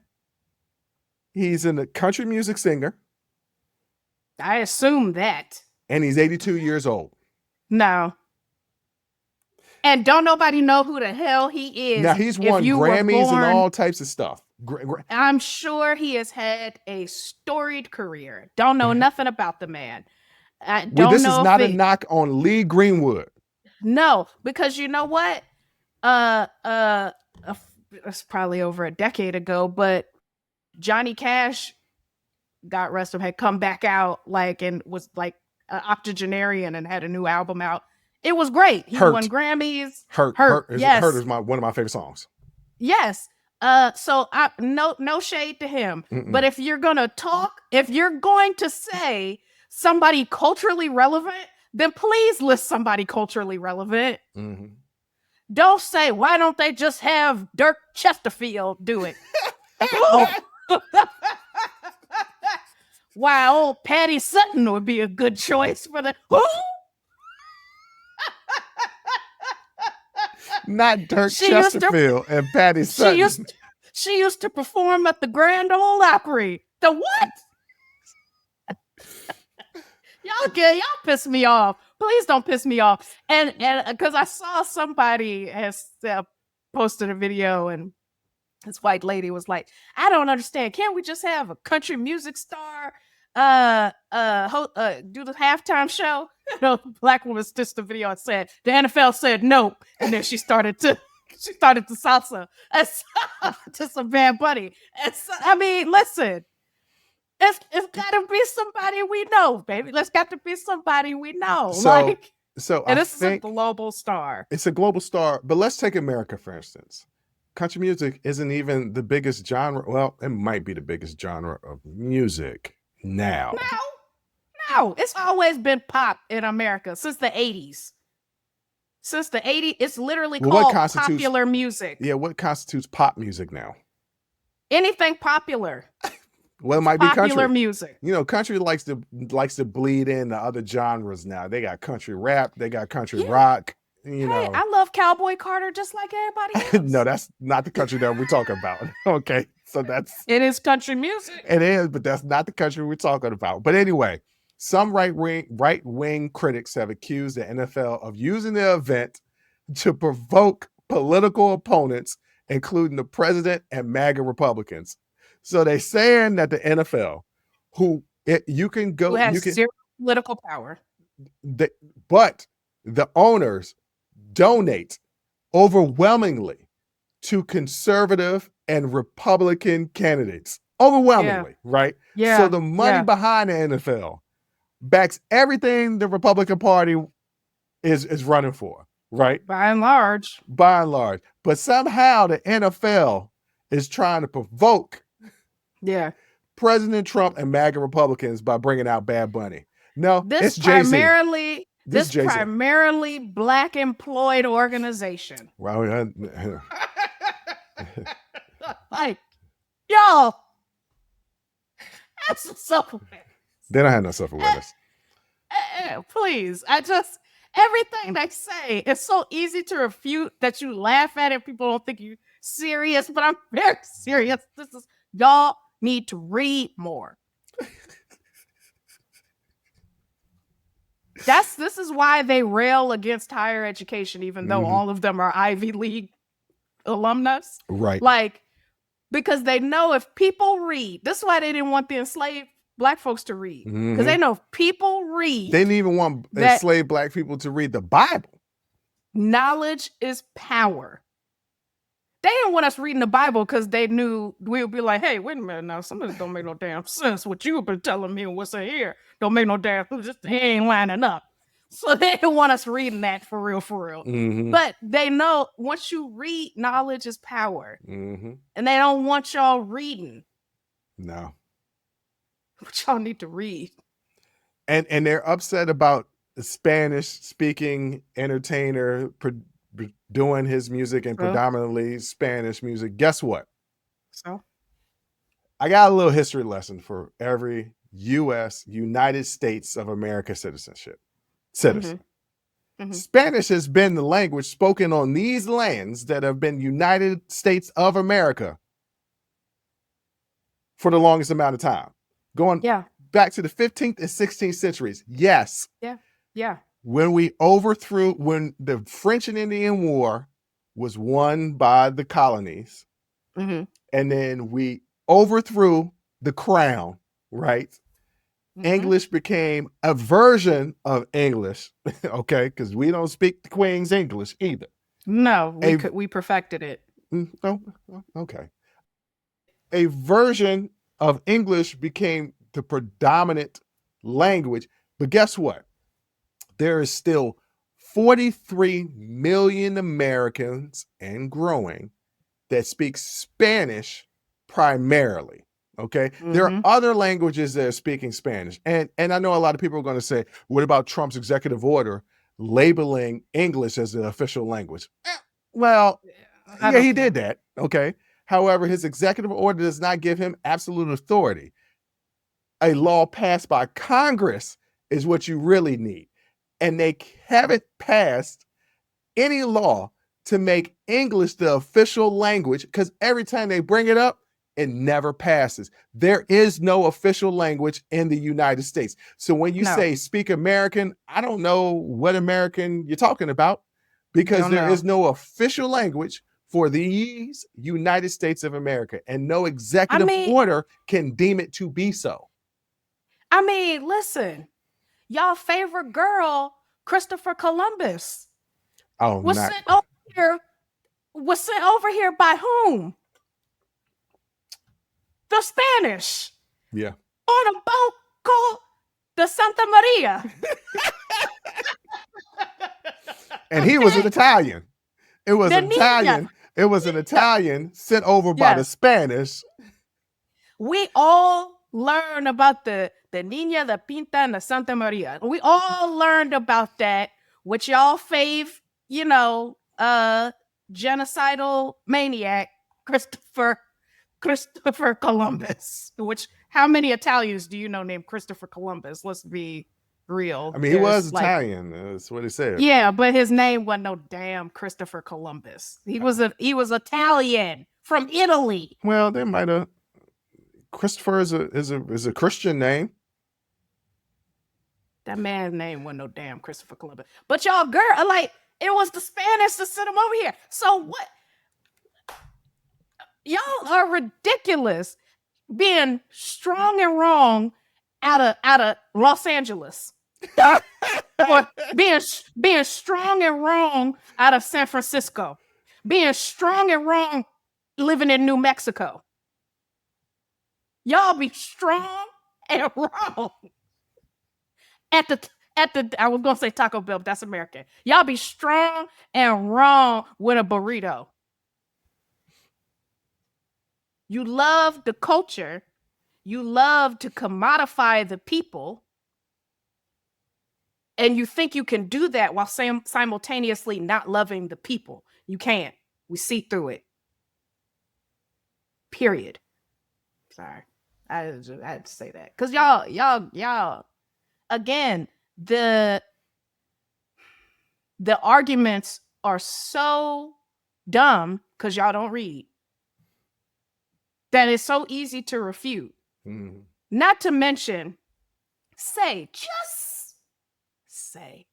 He's a country music singer. I assume that. And he's 82 years old. No. And don't nobody know who the hell he is. Now, he's won Grammys and all types of stuff. I'm sure he has had a storied career. Don't know nothing about the man. This is not a knock on Lee Greenwood. No, because you know what? It's probably over a decade ago, but Johnny Cash, God rest him, had come back out and was octogenarian and had a new album out. It was great. He won Grammys. Hurt. Yes. Hurt is one of my favorite songs. Yes. So no shade to him. But if you're going to say somebody culturally relevant, then please list somebody culturally relevant. Don't say, why don't they just have Dirk Chesterfield do it? Why, old Patty Sutton would be a good choice for the... Not Dirk She used to- Chesterfield and Patty Sutton. She used to perform at the Grand Ole Opry. The what? Y'all piss me off. Please don't piss me off. And because I saw somebody has posted a video, and this white lady was like, I don't understand. Can't we just have a country music star do the halftime show? Black woman stitched the video and said the NFL said no, and then she started to salsa. Just a Bad Bunny. I mean, listen. It's got to be somebody we know, baby. It's got to be somebody we know. And this is a global star. It's a global star, but let's take America, for instance. Country music isn't even the biggest genre. Well, it might be the biggest genre of music now. No. It's always been pop in America since the 80s. Since the 80s, it's literally called popular music. Yeah, what constitutes pop music now? Anything popular. Well, it might be popular music. Country likes to bleed in the other genres now. They got country rap, they got country rock. Hey, I love Cowboy Carter just like everybody else. No, that's not the country that we're talking about. Okay, so it is country music. It is, but that's not the country we're talking about. But anyway, some right-wing critics have accused the NFL of using the event to provoke political opponents, including the president and MAGA Republicans. So they're saying that the NFL, who has zero political power, but the owners donate overwhelmingly to conservative and Republican candidates. Overwhelmingly, right? Yeah. So the money behind the NFL backs everything the Republican Party is running for, right? By and large. But somehow the NFL is trying to provoke President Trump and MAGA Republicans by bringing out Bad Bunny. No, it's Jay-Z. This primarily Black employed organization. Well, like, y'all, have some self-awareness. They don't have no self-awareness. Please, everything they say, it's so easy to refute that you laugh at it. People don't think you're serious, but I'm very serious. Y'all need to read more. This is why they rail against higher education, even though all of them are Ivy League alumnus. Right. Because they know if people read, this is why they didn't want the enslaved Black folks to read. Because they know if people read. They didn't even want enslaved Black people to read the Bible. Knowledge is power. They didn't want us reading the Bible because they knew we would be like, hey, wait a minute now. Some of this don't make no damn sense. What you've been telling me and what's in here don't make no damn sense. He ain't lining up. So they didn't want us reading that for real. But they know once you read, knowledge is power. And they don't want y'all reading. No. But y'all need to read. And they're upset about the Spanish-speaking entertainer doing his music and predominantly Spanish music. Guess what? So? I got a little history lesson for every United States of America citizen. Spanish has been the language spoken on these lands that have been United States of America for the longest amount of time. Going back to the 15th and 16th centuries. Yes. Yeah. When the French and Indian War was won by the colonies, and then we overthrew the crown, right? English became a version of English, okay? Because we don't speak the Queen's English either. No, we perfected it. Oh, okay. A version of English became the predominant language, but guess what? There is still 43 million Americans and growing that speak Spanish primarily. Okay. There are other languages that are speaking Spanish. And I know a lot of people are going to say, what about Trump's executive order labeling English as the official language? Well, he did that. Okay. However, his executive order does not give him absolute authority. A law passed by Congress is what you really need. And they haven't passed any law to make English the official language, because every time they bring it up, it never passes. There is no official language in the United States. So when you say speak American, I don't know what American you're talking about, because there is no official language for these United States of America, and no executive order can deem it to be so. I mean, listen, y'all favorite girl, Christopher Columbus, was sent over here by whom? The Spanish. Yeah. On a boat called the Santa Maria. And he was an Italian. It was an Italian. It was an Italian sent over by the Spanish. We all learned about the Niña, the Pinta, and the Santa Maria. We all learned about that, which y'all fave, genocidal maniac, Christopher Columbus. Which, how many Italians do you know named Christopher Columbus? Let's be real. I mean, he was Italian. That's what he said. Yeah, but his name wasn't no damn Christopher Columbus. He was Italian from Italy. Well, they might have. Christopher is a Christian name. That man's name wasn't no damn Christopher Columbus. But y'all, girl, it was the Spanish that sent him over here. So what? Y'all are ridiculous, being strong and wrong out of Los Angeles. Or being strong and wrong out of San Francisco, being strong and wrong living in New Mexico. Y'all be strong and wrong at the I was gonna say Taco Bell, but that's American. Y'all be strong and wrong with a burrito. You love the culture. You love to commodify the people. And you think you can do that while simultaneously not loving the people. You can't. We see through it. Period. Sorry. I had to say that. Because y'all, again, the arguments are so dumb because y'all don't read that it's so easy to refute. Mm. Not to mention, just say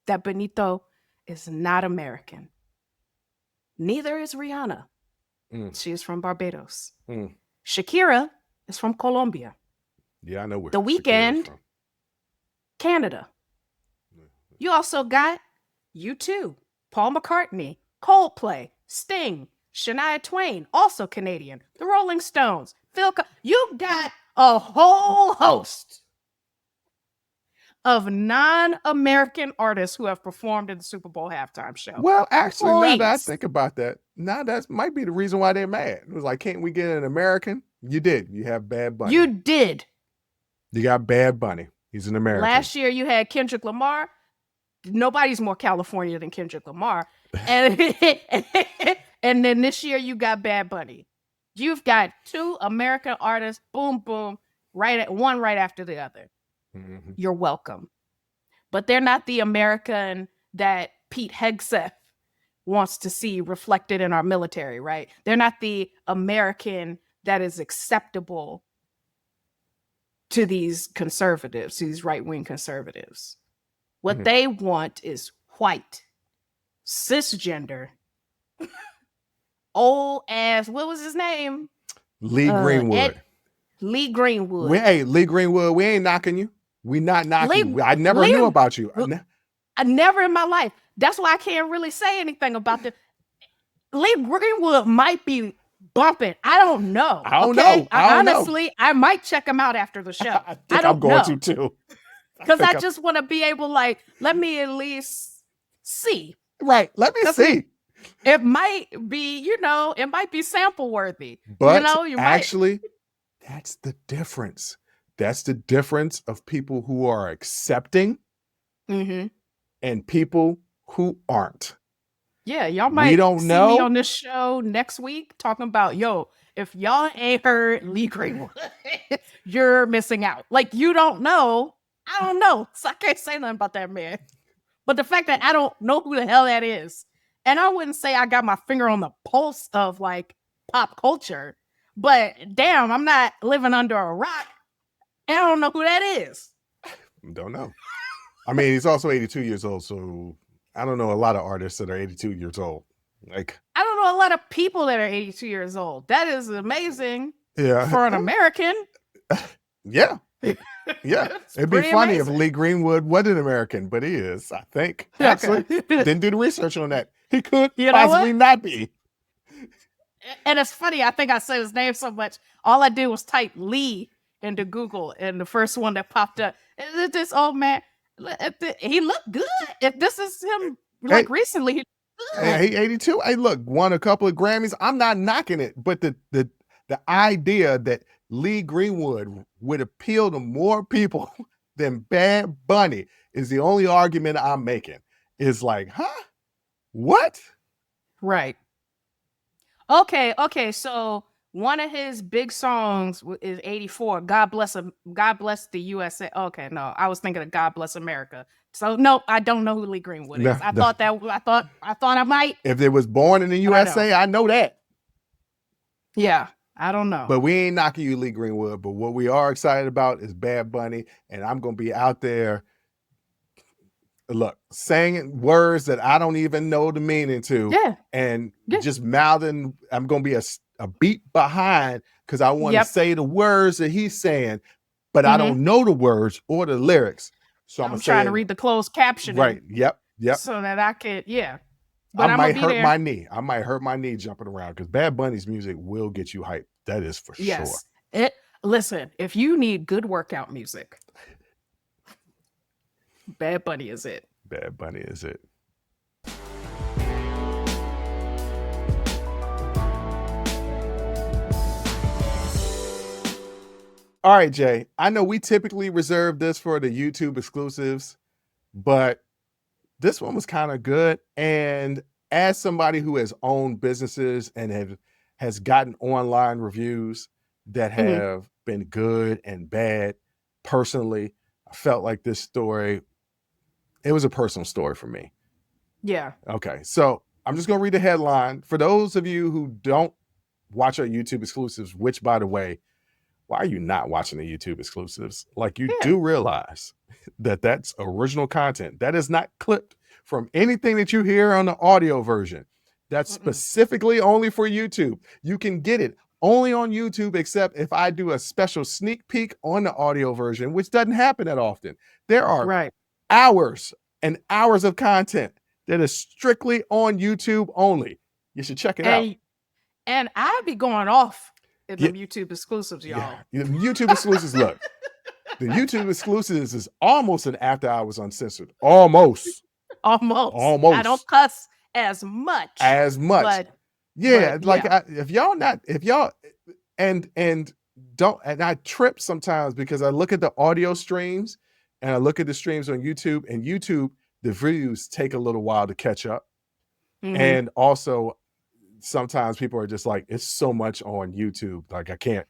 that Benito is not American. Neither is Rihanna. She is from Barbados. Shakira is from Colombia. Yeah, I know where The Weeknd, Canada. You also got U2, Paul McCartney, Coldplay, Sting, Shania Twain, also Canadian, the Rolling Stones, you got a whole host of non-American artists who have performed in the Super Bowl halftime show. Well, actually, now that I think about that, that might be the reason why they're mad. It was like, can't we get an American? You did. You have Bad Bunny. You did. You got Bad Bunny. He's an American. Last year, you had Kendrick Lamar. Nobody's more California than Kendrick Lamar. And then this year, you got Bad Bunny. You've got two American artists, boom, boom, one right after the other. Mm-hmm. You're welcome. But they're not the American that Pete Hegseth wants to see reflected in our military, right? They're not the American that is acceptable to these conservatives, these right-wing conservatives. What they want is white, cisgender, old ass, what was his name? Lee Greenwood. Lee Greenwood. Lee Greenwood, we ain't knocking you. We not knocking you. I never knew about you. I never in my life. That's why I can't really say anything about this. Lee Greenwood might be bumping. I don't know. I don't know. Honestly, I might check him out after the show. I think I'm going to too. Because I just want to be able, let me at least see. Right. Let me see. It might be, it might be sample worthy. But actually, that's the difference. That's the difference of people who are accepting and people who aren't. Yeah, y'all might see me on this show next week talking about, if y'all ain't heard Lee Greenwood, you're missing out. You don't know. I don't know. So I can't say nothing about that man. But the fact that I don't know who the hell that is, and I wouldn't say I got my finger on the pulse of like pop culture, but damn, I'm not living under a rock. And I don't know who that is. Don't know. I mean, he's also 82 years old, so I don't know a lot of artists that are 82 years old. Like, I don't know a lot of people that are 82 years old. That is amazing. Yeah. For an American. Yeah. Yeah. It'd be funny if Lee Greenwood wasn't American, but he is, I think. Actually, didn't do the research on that. He could possibly not be. And it's funny, I think I said his name so much. All I did was type Lee into Google, and the first one that popped up, this old man, he looked good. If this is him, like recently, he looked good. He 82. Hey, look, won a couple of Grammys. I'm not knocking it, but the idea that Lee Greenwood would appeal to more people than Bad Bunny is the only argument I'm making. Is like, huh? What? Right. Okay. So one of his big songs is 84. God bless the USA. Okay, no, I was thinking of God Bless America. So no, I don't know who Lee Greenwood is. I thought I might. If it was born in the USA, I know that. Yeah, I don't know. But we ain't knocking you, Lee Greenwood. But what we are excited about is Bad Bunny, and I'm gonna be out there. Look, saying words that I don't even know the meaning to, and just mouthing. I'm gonna be a beat behind because I want to say the words that he's saying, but I don't know the words or the lyrics. So I'm trying to read the closed caption. Right. Yep. So that I could, But I might hurt my knee. I might hurt my knee jumping around because Bad Bunny's music will get you hyped. That is for sure. Listen, if you need good workout music, Bad Bunny is it. Bad Bunny is it. All right, Jay. I know we typically reserve this for the YouTube exclusives, but this one was kind of good. And as somebody who has owned businesses and has gotten online reviews that have been good and bad, personally, I felt like this story, it was a personal story for me. Yeah. Okay. So I'm just going to read the headline. For those of you who don't watch our YouTube exclusives, which, by the way, why are you not watching the YouTube exclusives? Like, you do realize that that's original content. That is not clipped from anything that you hear on the audio version. That's specifically only for YouTube. You can get it only on YouTube, except if I do a special sneak peek on the audio version, which doesn't happen that often. There are hours and hours of content that is strictly on YouTube only. You should check it out. And I'd be going off in the YouTube exclusives, y'all. Yeah. YouTube exclusives, look. The YouTube exclusives is almost an after hours uncensored. Almost. I don't cuss as much. But, if y'all and I trip sometimes because I look at the audio streams and I look at the streams on YouTube, and YouTube, the views take a little while to catch up. And also sometimes people are just like, it's so much on YouTube. Like, I can't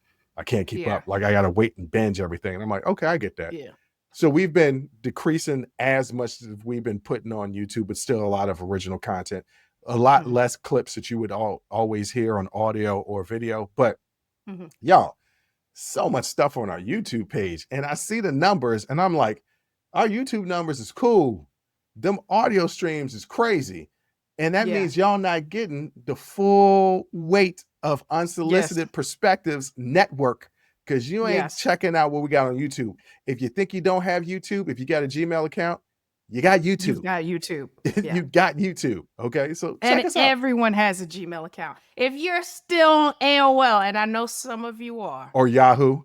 keep up. Like, I got to wait and binge everything. And I'm like, okay, I get that. Yeah. So we've been decreasing as much as we've been putting on YouTube, but still a lot of original content, a lot less clips that you would always hear on audio or video. But y'all, so much stuff on our YouTube page. And I see the numbers and I'm like, our YouTube numbers is cool. Them audio streams is crazy. And that means y'all not getting the full weight of Unsolicited Perspectives network, because you ain't checking out what we got on YouTube. If you think you don't have YouTube, if you got a Gmail account, you got YouTube. You got YouTube. You got YouTube. Okay. So check us out. Everyone has a Gmail account. If you're still on AOL, and I know some of you are. Or Yahoo.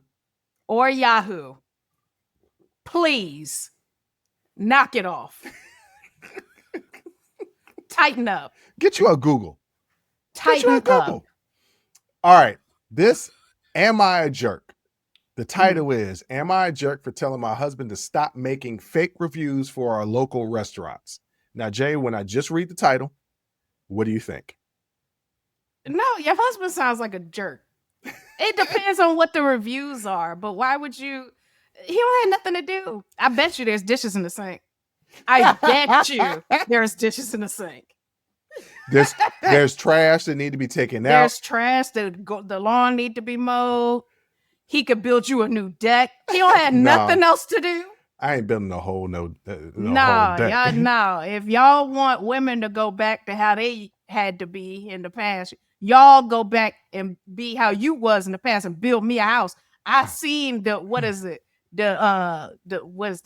Please knock it off. Tighten up. Get you a Google. Tighten up. All right. This, Am I a Jerk? The title is, Am I a Jerk for telling my husband to stop making fake reviews for our local restaurants? Now, Jay, when I just read the title, what do you think? No, your husband sounds like a jerk. It depends on what the reviews are, but why would you? He don't have nothing to do. I bet you there's dishes in the sink. I bet you there's dishes in the sink. There's trash that need to be taken out. There's trash. The lawn need to be mowed. He could build you a new deck. He don't have nothing else to do. I ain't building a whole whole deck. No. If y'all want women to go back to how they had to be in the past, y'all go back and be how you was in the past and build me a house. I seen the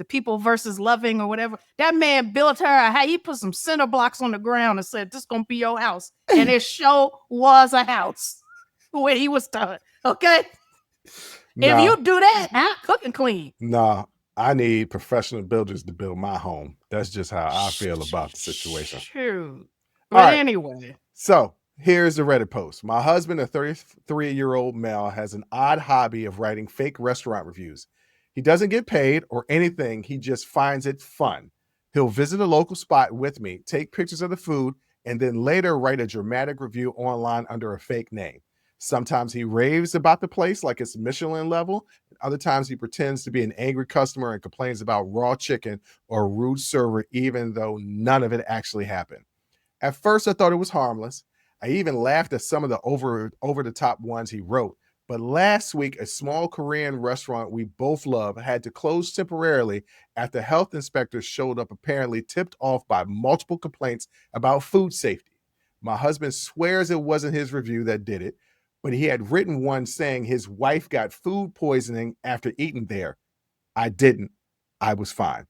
People versus Loving or whatever. That man built her a house. He put some cinder blocks on the ground and said, "This gonna be your house," and it sure was a house when he was done. Okay. If you do that, I'm cooking clean. Nah, I need professional builders to build my home. That's just how I feel about the situation. True. But anyway. So here's the Reddit post. My husband, a 33-year-old male, has an odd hobby of writing fake restaurant reviews. He doesn't get paid or anything. He just finds it fun. He'll visit a local spot with me, take pictures of the food, and then later write a dramatic review online under a fake name. Sometimes he raves about the place like it's Michelin level. Other times he pretends to be an angry customer and complains about raw chicken or a rude server, even though none of it actually happened. At first, I thought it was harmless. I even laughed at some of the over-the-top ones he wrote. But last week, a small Korean restaurant we both love had to close temporarily after health inspectors showed up, apparently tipped off by multiple complaints about food safety. My husband swears it wasn't his review that did it, but he had written one saying his wife got food poisoning after eating there. I didn't. I was fine.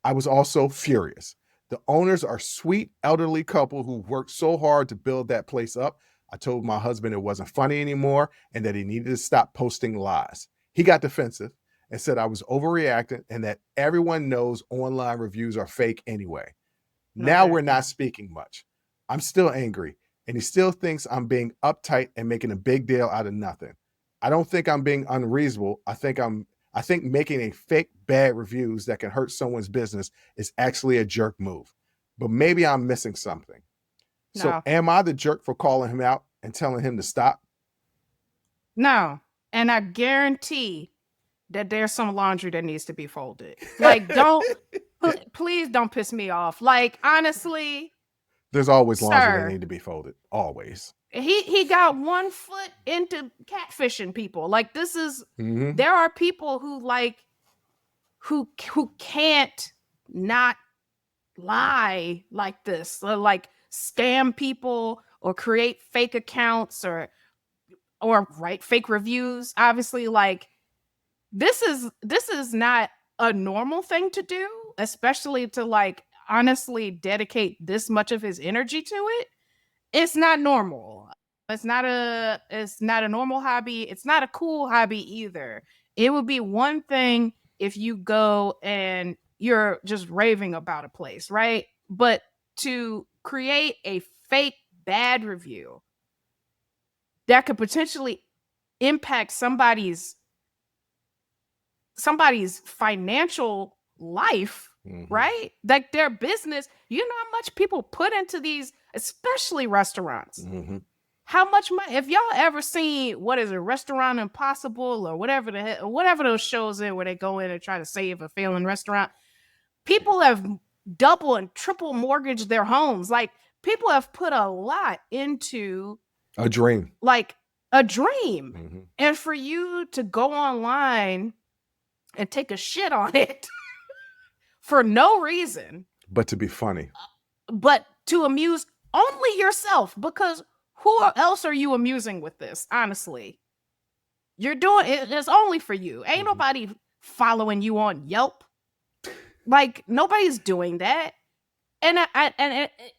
I was also furious. The owners are sweet elderly couple who worked so hard to build that place up. I told my husband it wasn't funny anymore and that he needed to stop posting lies. He got defensive and said I was overreacting and that everyone knows online reviews are fake anyway. Now we're not speaking much. I'm still angry. And he still thinks I'm being uptight and making a big deal out of nothing. I don't think I'm being unreasonable. I think making a fake bad reviews that can hurt someone's business is actually a jerk move. But maybe I'm missing something. No. So am I the jerk for calling him out and telling him to stop? No. And I guarantee that there's some laundry that needs to be folded. Like, please don't piss me off. Like, honestly, there's always laundry that need to be folded. Always. He got one foot into catfishing people. Like, this is there are people who can't not lie like this, or like scam people or create fake accounts or write fake reviews. Obviously, like this is not a normal thing to do, especially to like honestly dedicate this much of his energy to it. It's not normal. It's not a normal hobby. It's not a cool hobby either. It would be one thing if you go and you're just raving about a place, right? But to create a fake bad review that could potentially impact somebody's financial life, right? Like their business. You know how much people put into these, especially restaurants. How much money? If y'all ever seen what is a Restaurant Impossible or whatever those shows in where they go in and try to save a failing restaurant, people have double and triple mortgaged their homes. Like people have put a lot into a dream, and for you to go online and take a shit on it for no reason, but to be funny, but to amuse only yourself, because who else are you amusing with this? Honestly, you're doing it. It's only for you. Ain't nobody following you on Yelp. Like nobody's doing that. And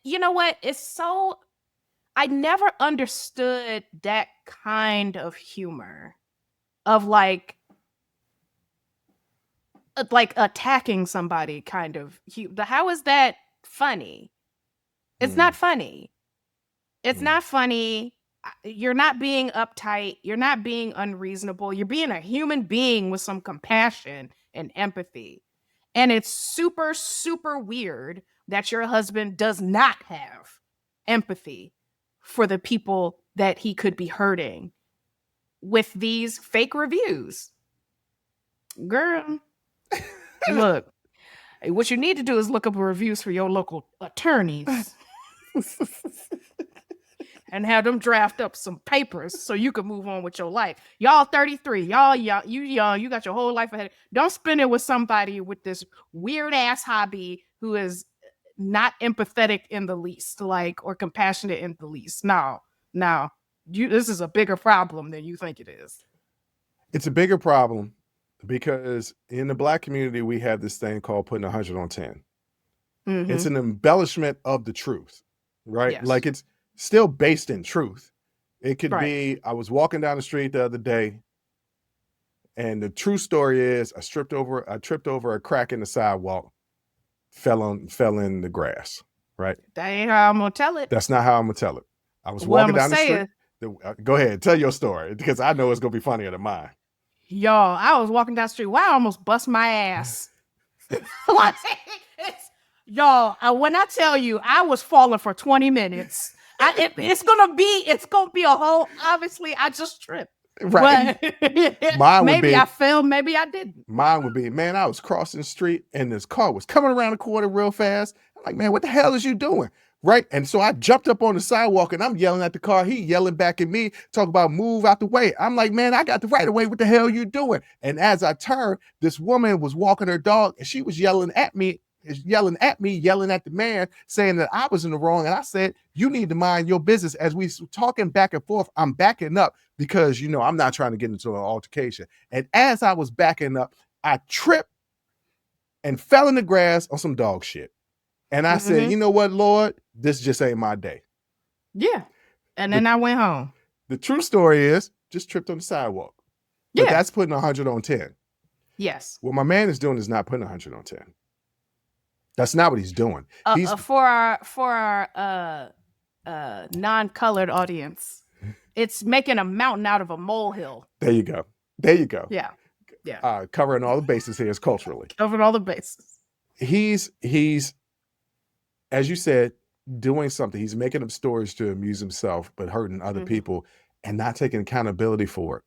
you know what? It's so, I never understood that kind of humor of like attacking somebody kind of. How is that funny? It's not funny. It's not funny. You're not being uptight. You're not being unreasonable. You're being a human being with some compassion and empathy. And it's super, super weird that your husband does not have empathy for the people that he could be hurting with these fake reviews. Girl, look, What you need to do is look up reviews for your local attorneys and have them draft up some papers so you can move on with your life. Y'all 33, y'all young, you got your whole life ahead. Don't spend it with somebody with this weird ass hobby who is not empathetic in the least, like, or compassionate in the least. No, this is a bigger problem than you think it is. It's a bigger problem because in the Black community, we have this thing called putting 100 on 10. Mm-hmm. It's an embellishment of the truth, right? Yes. Like it's still based in truth. It could Right. be, I was walking down the street the other day, and the true story is I tripped over a crack in the sidewalk, fell in the grass, right? That ain't how I'm gonna tell it. That's not how I'm gonna tell it. I was What walking I'm down the saying, street. Go ahead, tell your story because I know it's gonna be funnier than mine. y'all, I was walking down the street. Wow, I almost bust my ass. Y'all, when I tell you I was falling for 20 minutes, it's gonna be a whole. Obviously, I just tripped. Right. But maybe I fell, maybe I didn't. Mine would be, man, I was crossing the street and this car was coming around the corner real fast. I'm like, man, what the hell is you doing? Right. And so I jumped up on the sidewalk and I'm yelling at the car. He yelling back at me, talking about move out the way. I'm like, man, I got the right of way. What the hell you doing? And as I turned, this woman was walking her dog and she was yelling at me, yelling at the man, saying that I was in the wrong. And I said, you need to mind your business. As we talking back and forth, I'm backing up because, you know, I'm not trying to get into an altercation. And as I was backing up, I tripped and fell in the grass on some dog shit. And I said, you know what, Lord, this just ain't my day. Yeah. And then I went home. The true story is just tripped on the sidewalk. But Yeah. that's putting 100 on 10. Yes. What my man is doing is not putting 100 on 10. That's not what he's doing. For our non-colored audience, it's making a mountain out of a molehill. There you go. Yeah. Covering all the bases here is culturally. Covering all the bases. He's, as you said, doing something. He's making up stories to amuse himself, but hurting other people and not taking accountability for it.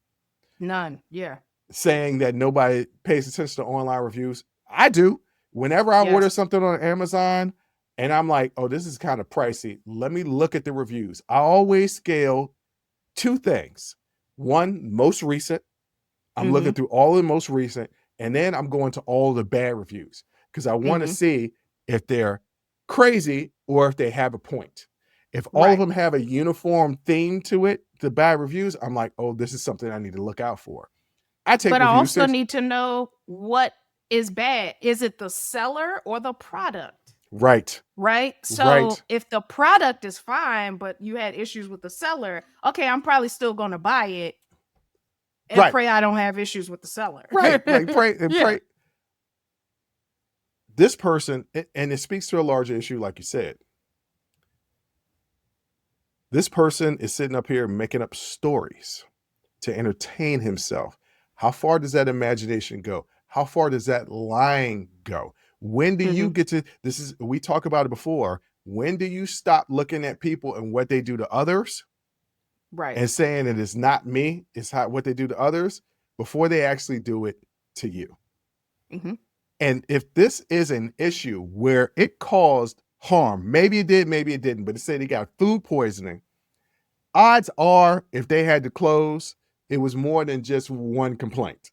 None. Yeah. Saying that nobody pays attention to online reviews. I do. Whenever I order something on Amazon and I'm like, oh, this is kind of pricey, let me look at the reviews. I always scale two things. One, most recent. I'm looking through all the most recent, and then I'm going to all the bad reviews because I want to see if they're crazy or if they have a point. If all of them have a uniform theme to it, the bad reviews, I'm like, oh, this is something I need to look out for. But I also need to know what is bad. Is it the seller or the product? Right. So if the product is fine, but you had issues with the seller, okay, I'm probably still going to buy it and pray I don't have issues with the seller. Right. Like pray. This person, and it speaks to a larger issue, like you said. This person is sitting up here making up stories to entertain himself. How far does that imagination go? How far does that lying go? When do you get to, we talked about it before. When do you stop looking at people and what they do to others? Right. And saying it is not me, it's what they do to others before they actually do it to you. And if this is an issue where it caused harm, maybe it did, maybe it didn't, but it said he got food poisoning. Odds are, if they had to close, it was more than just one complaint.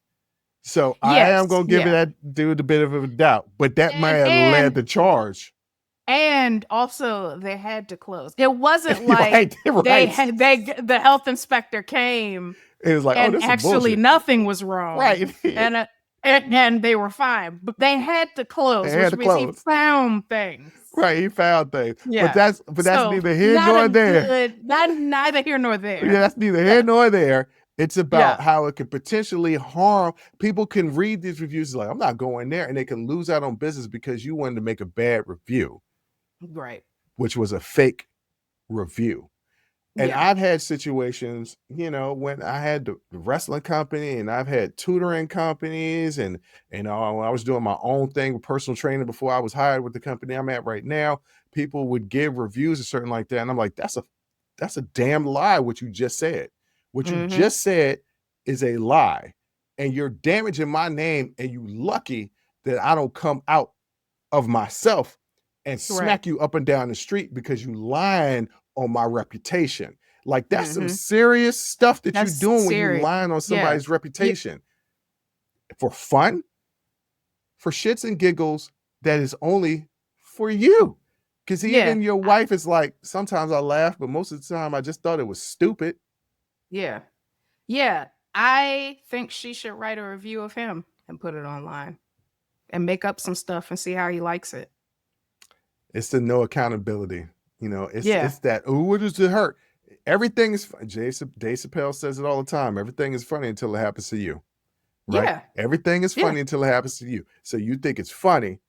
So I am going to give that dude a bit of a doubt, but that might have led the charge. And also, they had to close. It wasn't like the health inspector came. It was like, and oh, this actually is bullshit. Nothing was wrong. Right. And they were fine, but they had to close, which means he found things. Right, he found things. Yeah. But that's neither here nor there. Neither here nor there. Yeah, that's neither here nor there. It's about how it could potentially harm. People can read these reviews like, I'm not going there, and they can lose out on business because you wanted to make a bad review. Right. Which was a fake review. And I've had situations, when I had the wrestling company and I've had tutoring companies and when I was doing my own thing with personal training before I was hired with the company I'm at right now, people would give reviews or something like that. And I'm like, that's a damn lie what you just said. What you just said is a lie. And you're damaging my name and you lucky that I don't come out of myself and Right. smack you up and down the street because you lying on my reputation. Like, that's some Mhm. serious stuff that That's you're doing when serious. you lying on Yeah. somebody's reputation. For fun, for shits and giggles, that is only for you. Because Yeah. even your wife is like, sometimes I laugh, but most of the time I just thought it was stupid. Yeah. Yeah. I think she should write a review of him and put it online and make up some stuff and see how he likes it. It's the no accountability. You know, it's Yeah. it's that, oh, what does it hurt? Everything is Dave Chappelle says it all the time. Everything is funny until it happens to you. Right? Yeah. Everything is Yeah. funny until it happens to you. So you think it's funny.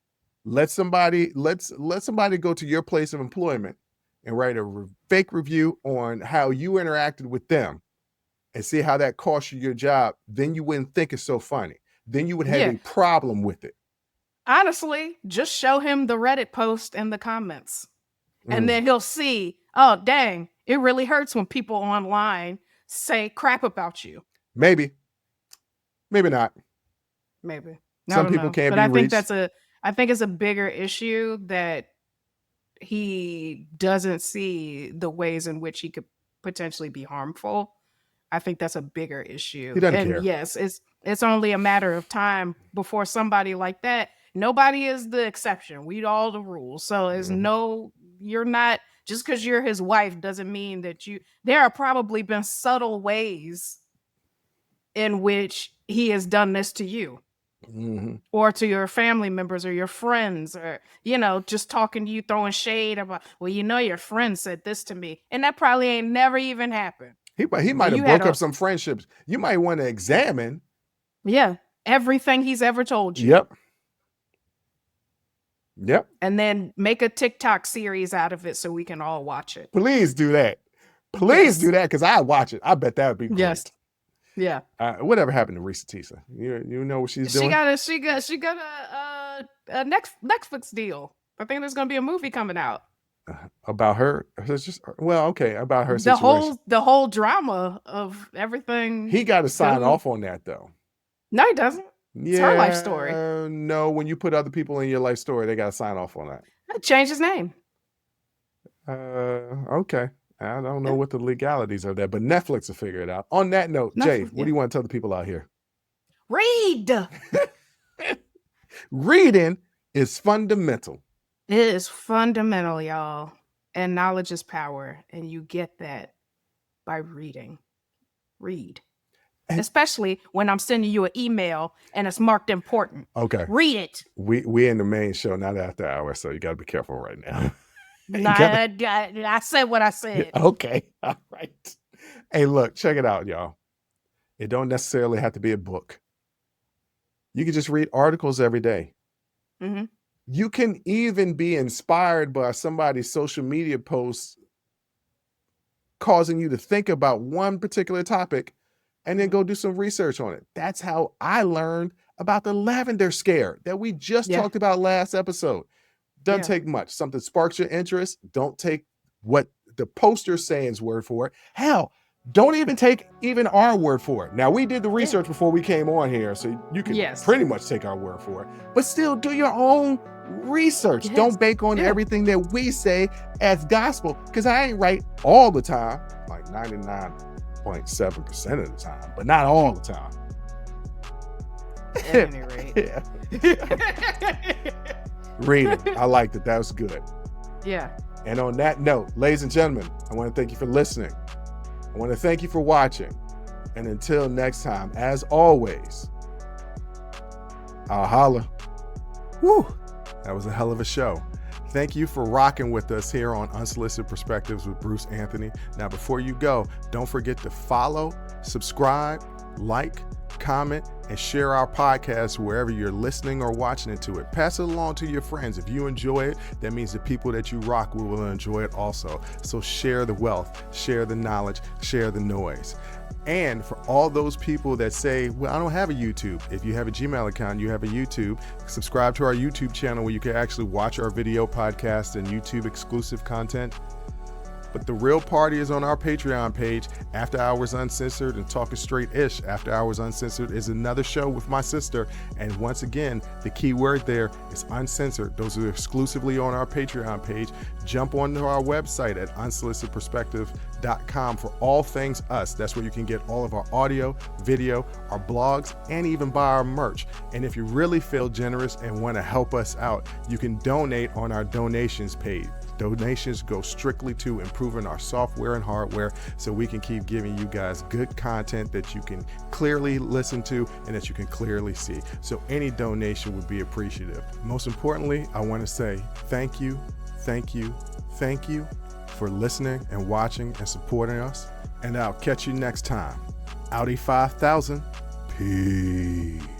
Let somebody go to your place of employment and write a fake review on how you interacted with them and see how that cost you your job. Then you wouldn't think it's so funny. Then you would have Yeah. a problem with it. Honestly, just show him the Reddit post and the comments. And Mm. then he'll see, oh, dang, it really hurts when people online say crap about you. Maybe not. Maybe. Some people can't but be I think reached. I think it's a bigger issue that he doesn't see the ways in which he could potentially be harmful. I think that's a bigger issue. He doesn't And care. yes, it's only a matter of time before somebody like that. Nobody is the exception. We all the rules. So there's you're not, just because you're his wife doesn't mean that there are probably been subtle ways in which he has done this to you. Mm-hmm. Or to your family members or your friends, or, just talking to you, throwing shade about, well, your friend said this to me. And that probably ain't never even happened. He might have broke up some friendships. You might want to examine. Yeah. Everything he's ever told you. Yep. And then make a TikTok series out of it so we can all watch it. Please do that. Please do that, because I watch it. I bet that would be great. Yes. Yeah. Whatever happened to Risa Tisa? You know what she's doing? She got a Netflix deal. I think there's gonna be a movie coming out about her. It's just, about her situation. The whole drama of everything. He got to sign off on that, though. No, he doesn't. It's her life story. No, when you put other people in your life story, they got to sign off on that. Change his name. Okay. I don't know what the legalities of that, but Netflix will figure it out. On that note, Jay, what do you want to tell the people out here? Read. Reading is fundamental. It is fundamental, y'all. And knowledge is power. And you get that by reading. Read. Especially when I'm sending you an email and it's marked important. Okay. Read it. We in the main show, not after hours, so you got to be careful right now. I said what I said. Okay. All right. Hey, look, check it out, y'all. It don't necessarily have to be a book. You can just read articles every day. Mm-hmm. You can even be inspired by somebody's social media posts causing you to think about one particular topic and then go do some research on it. That's how I learned about the lavender scare that we just talked about last episode. Doesn't take much. Something sparks your interest. Don't take what the poster's saying's word for it. Hell, don't even take our word for it. Now, we did the research before we came on here, so you can pretty much take our word for it. But still, do your own research. Yes. Don't bank on everything that we say as gospel, because I ain't right all the time, like 99.7% of the time, but not all the time. At any rate. Read it. I liked it. That was good. Yeah. And on that note, ladies and gentlemen, I want to thank you for listening. I want to thank you for watching. And until next time, as always, I'll holla. Woo! That was a hell of a show. Thank you for rocking with us here on Unsolicited Perspectives with Bruce Anthony. Now, before you go, don't forget to follow, subscribe, like, comment, and share our podcast wherever you're listening or watching it to it. Pass it along to your friends. If you enjoy it, that means the people that you rock will enjoy it also. So share the wealth, share the knowledge, share the noise. And for all those people that say, well, I don't have a YouTube. If you have a Gmail account, you have a YouTube. Subscribe to our YouTube channel where you can actually watch our video podcast and YouTube exclusive content. But the real party is on our Patreon page, After Hours Uncensored and Talking Straight-ish. After Hours Uncensored is another show with my sister. And once again, the key word there is uncensored. Those are exclusively on our Patreon page. Jump onto our website at unsolicitedperspectives.com for all things us. That's where you can get all of our audio, video, our blogs, and even buy our merch. And if you really feel generous and want to help us out, you can donate on our donations page. Donations go strictly to improving our software and hardware so we can keep giving you guys good content that you can clearly listen to and that you can clearly see. So any donation would be appreciative. Most importantly, I want to say thank you for listening and watching and supporting us. And I'll catch you next time. Audi 5000. Peace.